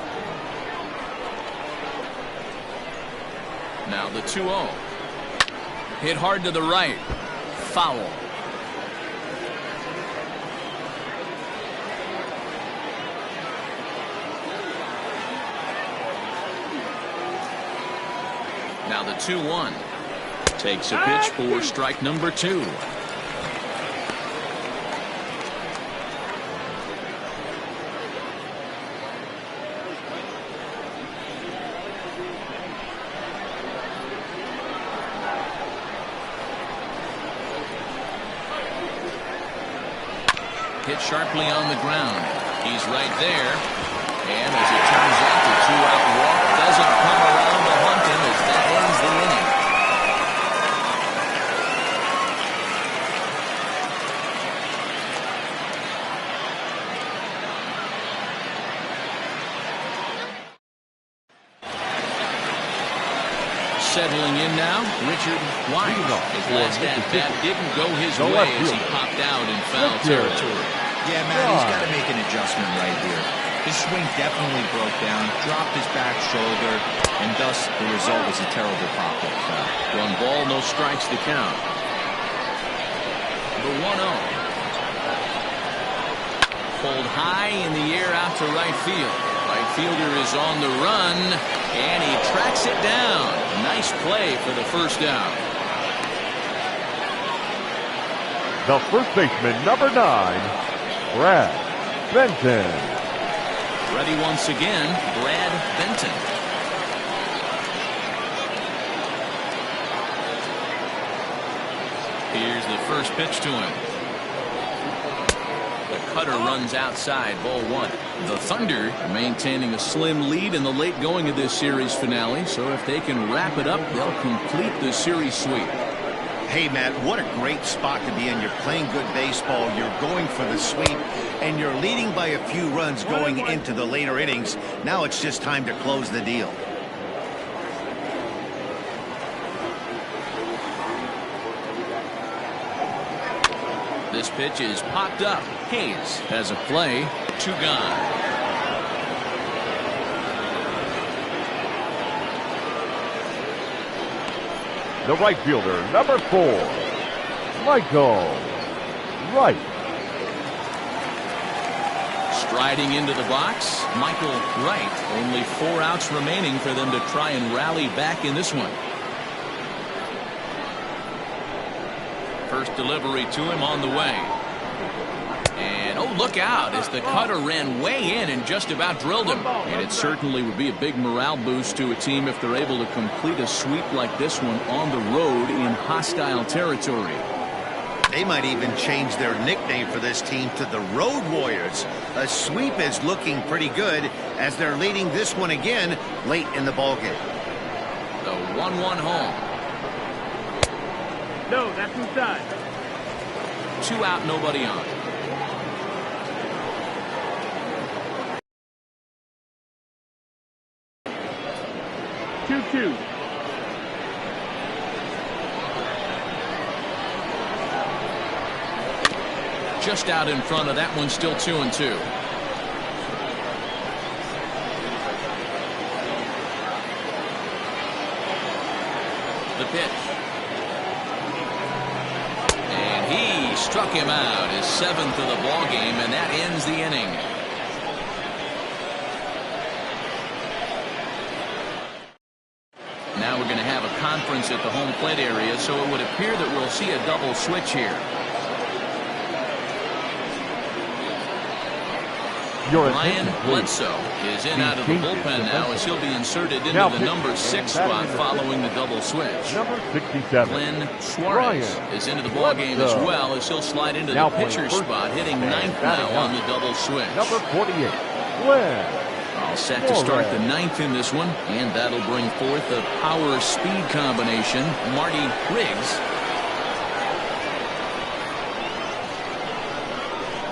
S1: Now the 2-0. Hit hard to the right. Foul. Now the 2-1. Takes a pitch for strike number 2. Hit sharply on the ground. He's right there. And as it turns out, the 2-out walk doesn't come around to hunt him as that ends the inning. Settling in now, Richard White. His last at-bat didn't go his way as he popped out in foul territory.
S4: Yeah, Matt, he's got to make an adjustment right here. His swing definitely broke down, dropped his back shoulder, and thus the result was a terrible pop-up foul.
S1: 1 ball, no strikes to count. The 1-0. Pulled high in the air out to right field. Right fielder is on the run. And he tracks it down. Nice play for the first down.
S3: The first baseman, number 9, Brad Benton.
S1: Ready once again, Brad Benton. Here's the first pitch to him. The cutter runs outside, ball 1. The Thunder maintaining a slim lead in the late going of this series finale, so if they can wrap it up, they'll complete the series sweep.
S2: Hey, Matt, what a great spot to be in. You're playing good baseball, you're going for the sweep, and you're leading by a few runs going into the later innings. Now it's just time to close the deal.
S1: This pitch is popped up. Hayes has a play. 2 gone.
S3: The right fielder, number 4, Michael Wright.
S1: Striding into the box, Michael Wright. Only 4 outs remaining for them to try and rally back in this one. First delivery to him on the way. And oh, look out as the cutter ran way in and just about drilled him. And it certainly would be a big morale boost to a team if they're able to complete a sweep like this one on the road in hostile territory.
S2: They might even change their nickname for this team to the Road Warriors. A sweep is looking pretty good as they're leading this one again late in the ballgame.
S1: The 1-1 home.
S5: No, that's inside.
S1: 2 out, nobody on.
S5: Two.
S1: Just out in front of that one, still 2-2. The pitch. And he struck him out, his 7th of the ball game, and that ends the inning. Now we're going to have a conference at the home plate area, so it would appear that we'll see a double switch here. Ryan Bledsoe is in out of the bullpen now as he'll be inserted into the number 6 spot following the double switch.
S3: Number 67.
S1: Glenn Suarez is into the ballgame as well as he'll slide into the pitcher spot, hitting 9th now on the double switch.
S3: Number 48. Glenn.
S1: All set to start the 9th in this one, and that'll bring forth the power-speed combination, Marty Riggs.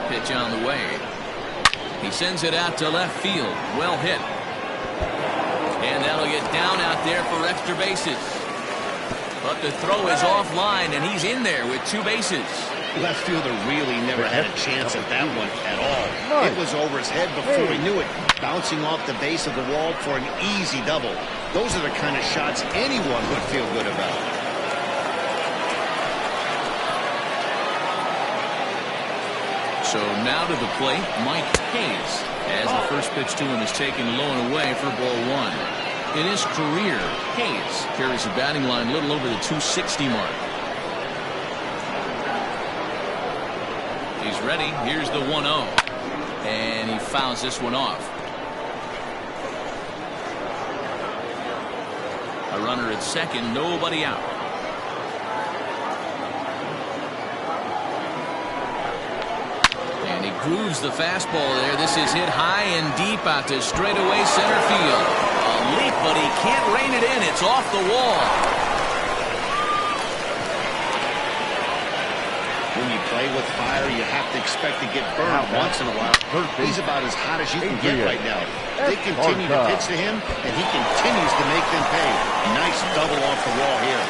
S1: Pitch on the way. He sends it out to left field. Well hit. And that'll get down out there for extra bases. But the throw is offline, and he's in there with 2 bases.
S6: Left fielder really never had a chance at that one at all. It was over his head before he knew it, bouncing off the base of the wall for an easy double. Those are the kind of shots anyone would feel good about.
S1: So now to the plate, Mike Hayes, as the first pitch to him is taken low and away for ball 1. In his career, Hayes carries a batting line a little over the 260 mark. He's ready. Here's the 1-0. And he fouls this one off. A runner at second, nobody out. And he grooves the fastball there. This is hit high and deep out to straightaway center field. A leap, but he can't rein it in. It's off the wall.
S6: When you play with fire, you have to expect to get burned once in a while. He's about as hot as you can get right now. They continue to pitch to him, and he continues to make them pay. Nice double off the wall here.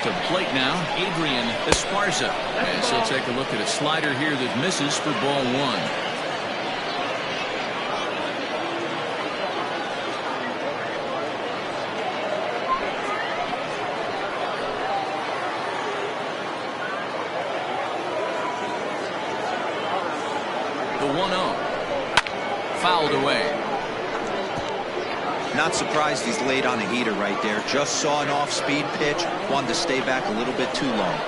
S1: To the plate now, Adrian Esparza. As he'll take a look at a slider here that misses for ball 1. 1-0. Fouled away.
S4: Not surprised he's laid on a heater right there. Just saw an off-speed pitch. Wanted to stay back a little bit too long.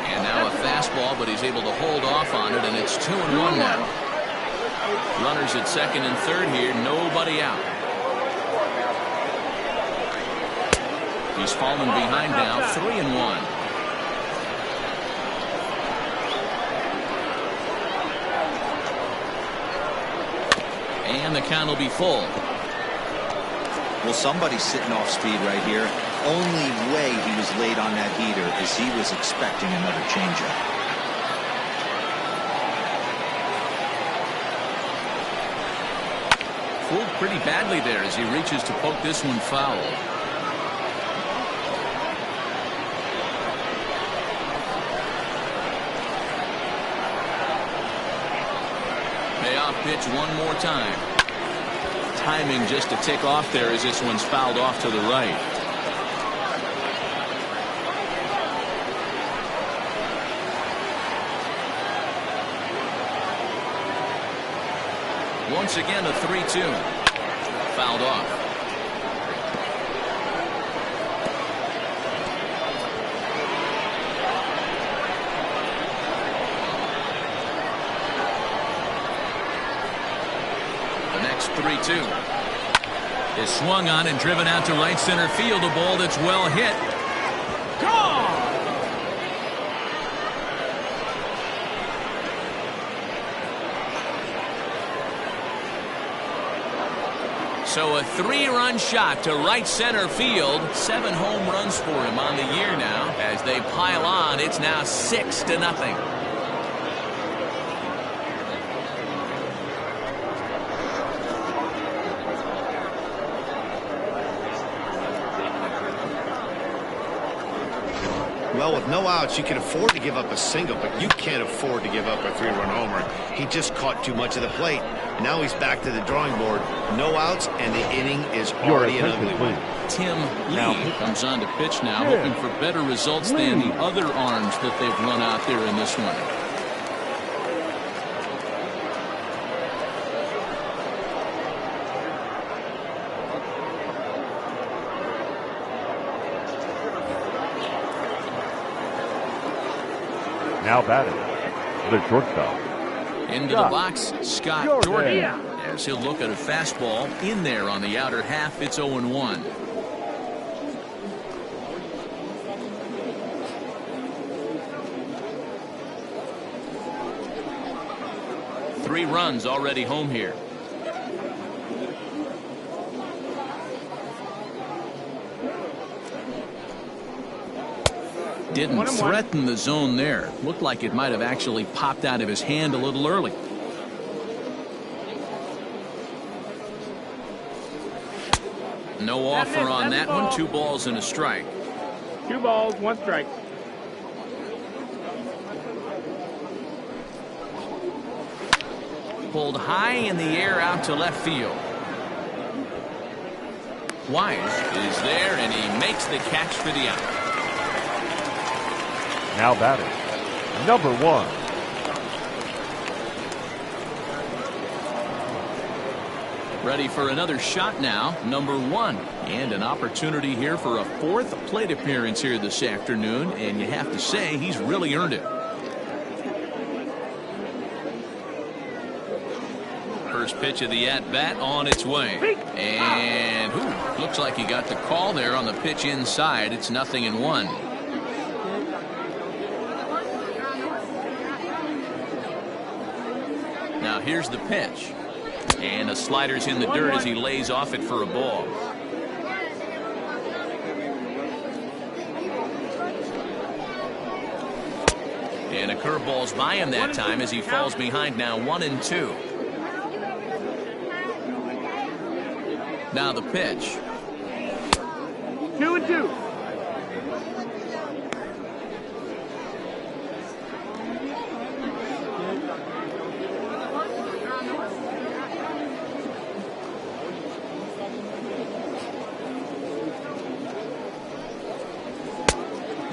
S1: And now a fastball, but he's able to hold off on it, and it's 2-1 now. Runners at second and third here. Nobody out. He's fallen behind now, 3-1. And the count will be full.
S4: Well, somebody's sitting off speed right here. Only way he was late on that heater is he was expecting another changeup.
S1: Fooled pretty badly there as he reaches to poke this one foul. Payoff pitch one more time. Timing just to tick off there as this one's fouled off to the right. Once again a 3-2. Fouled off. The next 3-2 is swung on and driven out to right center field. A ball that's well hit. Gone! So a 3-run shot to right center field. 7 home runs for him on the year now. As they pile on, it's now 6-0.
S6: Well, with no outs, you can afford to give up a single, but you can't afford to give up a 3-run homer. He just caught too much of the plate. Now he's back to the drawing board. No outs, and the inning is already an ugly one.
S1: Tim Lee comes on to pitch now, hoping for better results than the other arms that they've run out there in this one.
S3: Now batting, the shortstop.
S1: Into the box, Scott Jordan. As he'll look at a fastball in there on the outer half. It's 0-1. Three runs already home here. Didn't threaten the zone there. Looked like it might have actually popped out of his hand a little early. No offer on that one. 2 balls and a strike.
S5: 2 balls, 1 strike.
S1: Pulled high in the air out to left field. Wise is there, and he makes the catch for the out.
S3: Now batting, number 1.
S1: Ready for another shot now, number 1. And an opportunity here for a 4th plate appearance here this afternoon, and you have to say he's really earned it. First pitch of the at-bat on its way. And looks like he got the call there on the pitch inside. It's 0-1. Now here's the pitch. And a slider's in the dirt as he lays off it for a ball. And a curveball's by him that time as he falls behind now 1-2. Now the pitch.
S5: 2-2.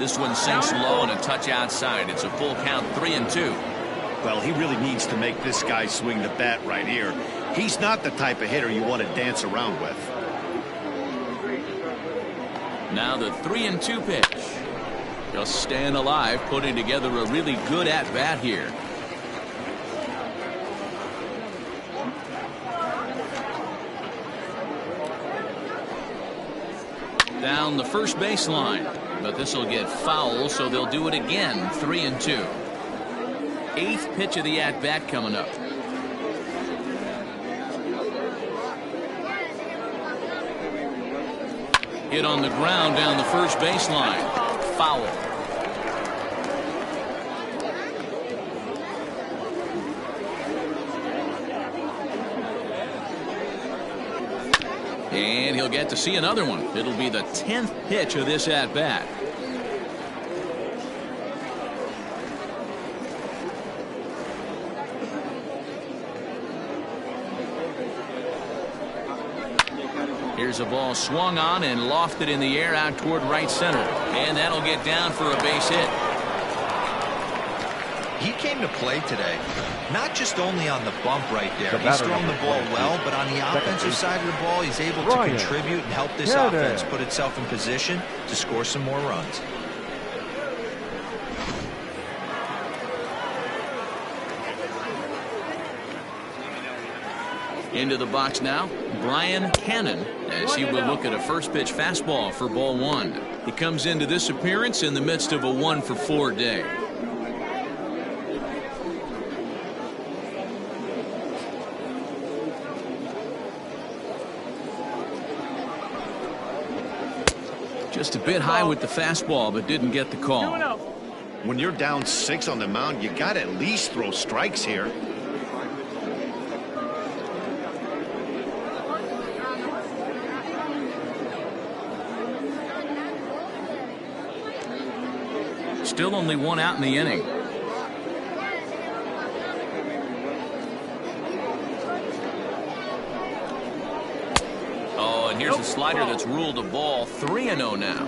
S1: This one sinks low and a touch outside. It's a full count, 3-2.
S6: Well, he really needs to make this guy swing the bat right here. He's not the type of hitter you want to dance around with.
S1: Now the 3-2 pitch. Just staying alive, putting together a really good at-bat here. Down the first baseline, but this will get foul, so they'll do it again. 3-2. Eighth pitch of the at-bat coming up. Hit on the ground down the first baseline. Foul. And he'll get to see another one. It'll be the 10th pitch of this at-bat. Here's a ball swung on and lofted in the air out toward right center. And that'll get down for a base hit.
S4: He came to play today, not just only on the bump right there. He's thrown the ball well, but on the offensive side of the ball, he's able to contribute and help this offense put itself in position to score some more runs.
S1: Into the box now, Brian Cannon, as he will look at a first pitch fastball for ball one. He comes into this appearance in the midst of a 1-for-4 day. Just a bit high with the fastball, but didn't get the call.
S6: When you're down 6 on the mound, you got to at least throw strikes here.
S1: Still only one out in the inning. Oh, and here's a slider that's ruled a ball. 3-0 now.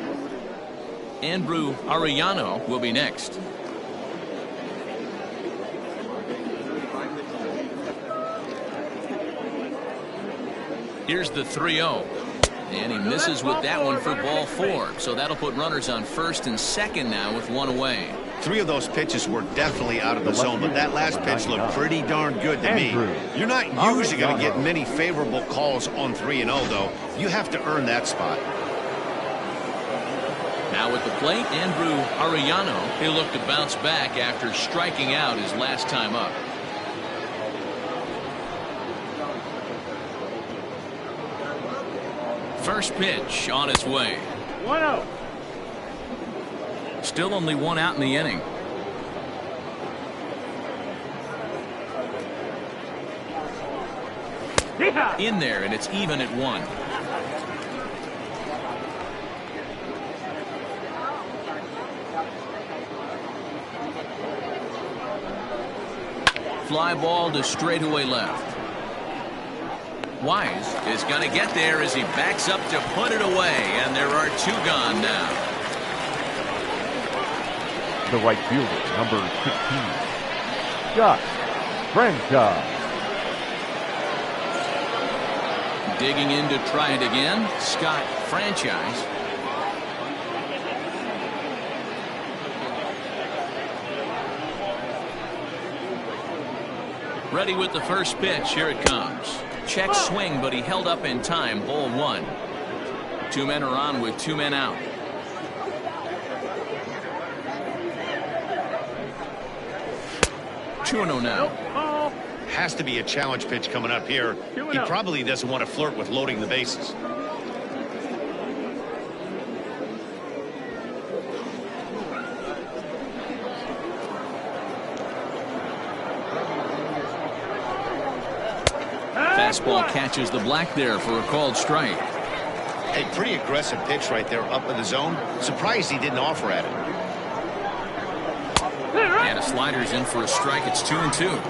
S1: Andrew Arellano will be next. Here's the 3-0. And he misses with that one for ball 4. So that'll put runners on first and second now with one away.
S6: 3 of those pitches were definitely out of the zone, but that last pitch looked pretty darn good to me. You're not usually going to get many favorable calls on 3-0, though. You have to earn that spot.
S1: Now with the plate, Andrew Arellano. He'll look to bounce back after striking out his last time up. First pitch on its way.
S5: 1-0.
S1: Still only one out in the inning. In there, and it's even at 1. Fly ball to straightaway left. Wise is going to get there as he backs up to put it away, and there are 2 gone now.
S3: The right fielder, number 16, Scott Franchise.
S1: Digging in to try it again, Scott Franchise. Ready with the first pitch. Here it comes. Check swing, but he held up in time. Ball 1. 2 men are on with 2 men out. Two-0 now.
S6: Has to be a challenge pitch coming up here. He probably doesn't want to flirt with loading the bases.
S1: Fastball catches the black there for a called strike.
S6: A pretty aggressive pitch right there up in the zone. Surprised he didn't offer at it.
S1: And a slider's in for a strike. It's 2-2.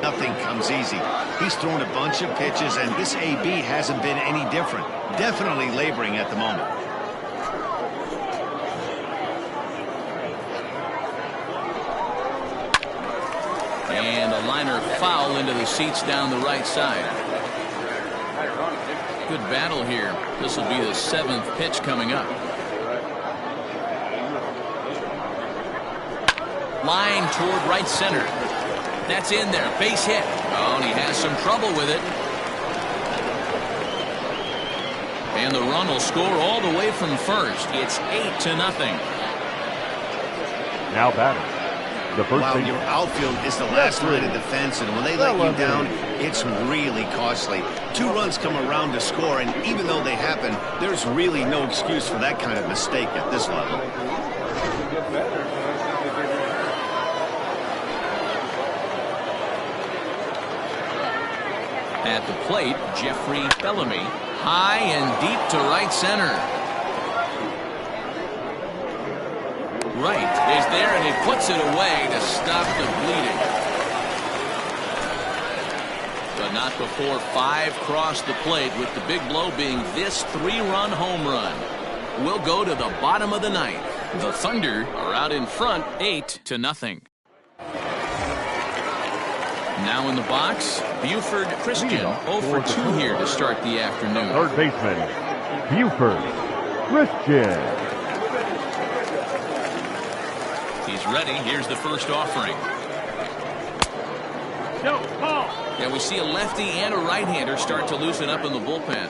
S6: nothing comes easy. He's thrown a bunch of pitches, and this AB hasn't been any different. Definitely laboring at the moment.
S1: And a liner foul into the seats down the right side. Good battle here. This will be the 7th pitch coming up. Line toward right center. That's in there. Base hit. Oh, and he has some trouble with it. And the run will score all the way from first. It's 8-0.
S3: Now batting. The first
S6: Wow, your outfield is the last line of defense, and when they let you down, it's really costly. 2 runs come around to score, and even though they happen, there's really no excuse for that kind of mistake at this level.
S1: At the plate, Jeffrey Bellamy. High and deep to right center. Right is there, and he puts it away to stop the bleeding. But not before 5 cross the plate, with the big blow being this 3-run home run. We'll go to the bottom of the 9th. The Thunder are out in front, 8-0. Now in the box, Buford Christian, 0 for 2 here to start the afternoon.
S3: Third baseman, Buford Christian.
S1: He's ready. Here's the first offering.
S5: No, Paul.
S1: And we see a lefty and a right-hander start to loosen up in the bullpen.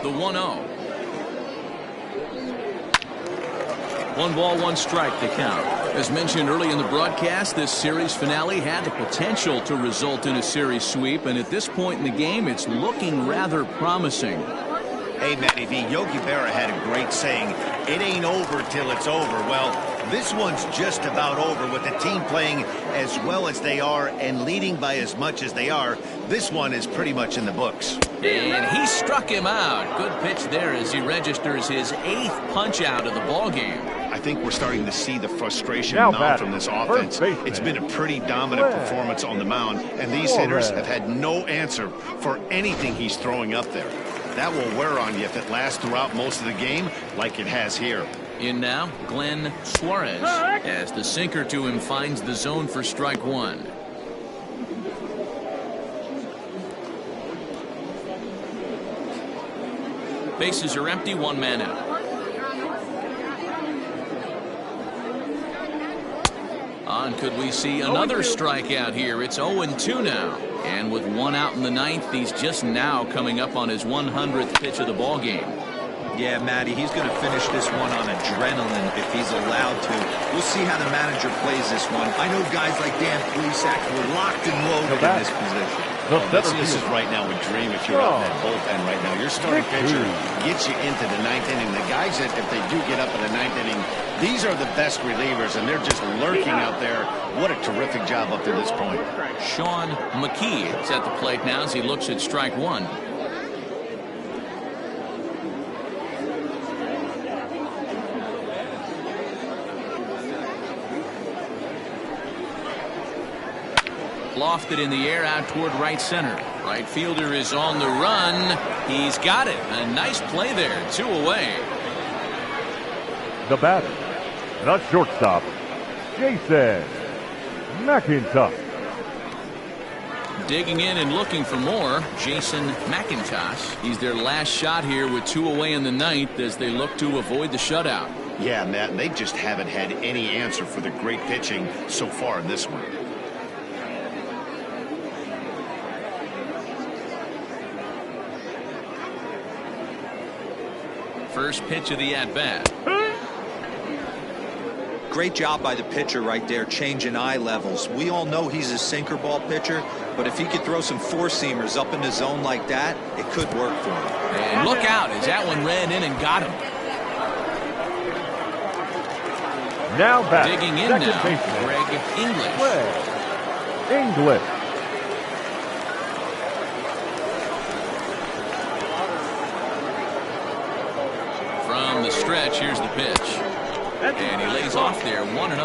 S1: The 1-0. 1 ball, 1 strike to count. As mentioned early in the broadcast, this series finale had the potential to result in a series sweep, and at this point in the game, it's looking rather promising.
S6: Hey, Matty V, Yogi Berra had a great saying, it ain't over till it's over. Well, this one's just about over with the team playing as well as they are and leading by as much as they are. This one is pretty much in the books.
S1: And he struck him out. Good pitch there as he registers his 8th punch out of the ball game.
S6: I think we're starting to see the frustration
S3: Now
S6: mount from this offense. It's been a pretty dominant performance on the mound, and these hitters have had no answer for anything he's throwing up there. That will wear on you if it lasts throughout most of the game like it has here.
S1: In now, Glenn Suarez, as the sinker to him finds the zone for strike 1. Bases are empty, 1 man out. And could we see another strikeout here? It's 0-2 now. And with 1 out in the 9th, he's just now coming up on his 100th pitch of the ball game.
S4: Yeah, Matty, he's going to finish this one on adrenaline if he's allowed to. We'll see how the manager plays this one. I know guys like Dan Plesac were locked and loaded in this position.
S6: This is right now a dream if you're out in that bullpen right now. Your starting pitcher gets you into the 9th inning. The guys that, if they do get up in the 9th inning, these are the best relievers, and they're just lurking out there. What a terrific job up to this point.
S1: Sean McKee is at the plate now as he looks at strike 1. Lofted in the air out toward right center. Right fielder is on the run. He's got it. A nice play there. 2 away.
S3: The batter, the shortstop, Jason McIntosh.
S1: Digging in and looking for more, Jason McIntosh. He's their last shot here with 2 away in the 9th as they look to avoid the shutout.
S6: Yeah, Matt, they just haven't had any answer for the great pitching so far in this one.
S1: First pitch of the at-bat.
S4: Great job by the pitcher right there, changing eye levels. We all know he's a sinker ball pitcher, but if he could throw some four-seamers up in the zone like that, it could work for him.
S1: And look out as that one ran in and got him.
S3: Now back.
S1: Digging in
S3: Second
S1: now,
S3: baseman,
S1: Greg English.
S3: English.
S1: the stretch. Here's the pitch. And he lays off there, 1-0.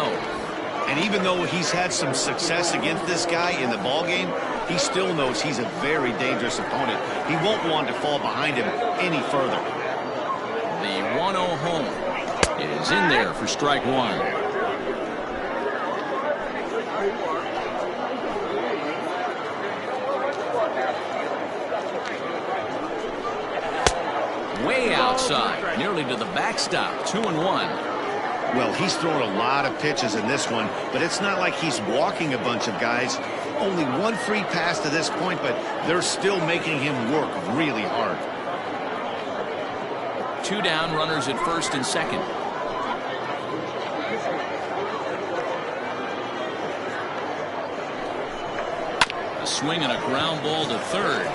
S2: And even though he's had some success against this guy in the ballgame, he still knows he's a very dangerous opponent. He won't want to fall behind him any further.
S1: The 1-0 home is in there for strike one. Way outside, nearly to the backstop, 2-1.
S2: Well, he's thrown a lot of pitches in this one, but it's not like he's walking a bunch of guys. Only one free pass to this point, but they're still making him work really hard.
S1: 2 down, runners at first and second. A swing and a ground ball to third.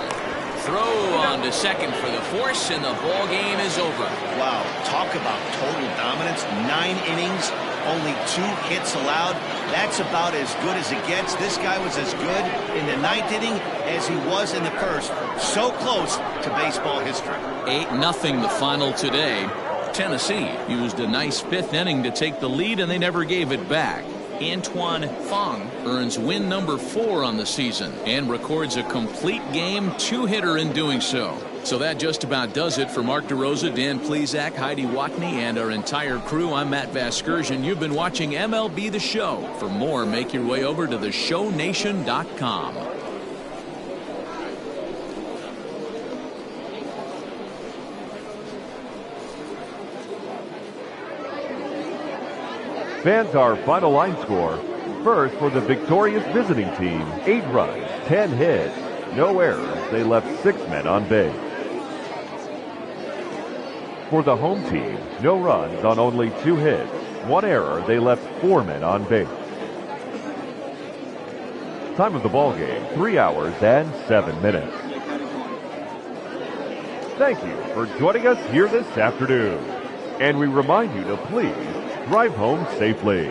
S1: Throw on to second for the force, and the ball game is over.
S2: Wow, talk about total dominance. 9 innings, only 2 hits allowed. That's about as good as it gets. This guy was as good in the 9th inning as he was in the first. So close to baseball history.
S1: 8-0 the final today. Tennessee used a nice 5th inning to take the lead, and they never gave it back. Antoine Fong earns win number 4 on the season and records a complete game 2-hitter in doing so. So that just about does it for Mark DeRosa, Dan Plesac, Heidi Watney, and our entire crew. I'm Matt Vasgersian. You've been watching MLB The Show. For more, make your way over to theshownation.com.
S3: Fans, our final line score. First, for the victorious visiting team, 8 runs, 10 hits, no errors. They left 6 men on base. For the home team, no runs on only 2 hits, 1 error. They left 4 men on base. Time of the ball game, 3 hours and 7 minutes. Thank you for joining us here this afternoon. And we remind you to please drive home safely.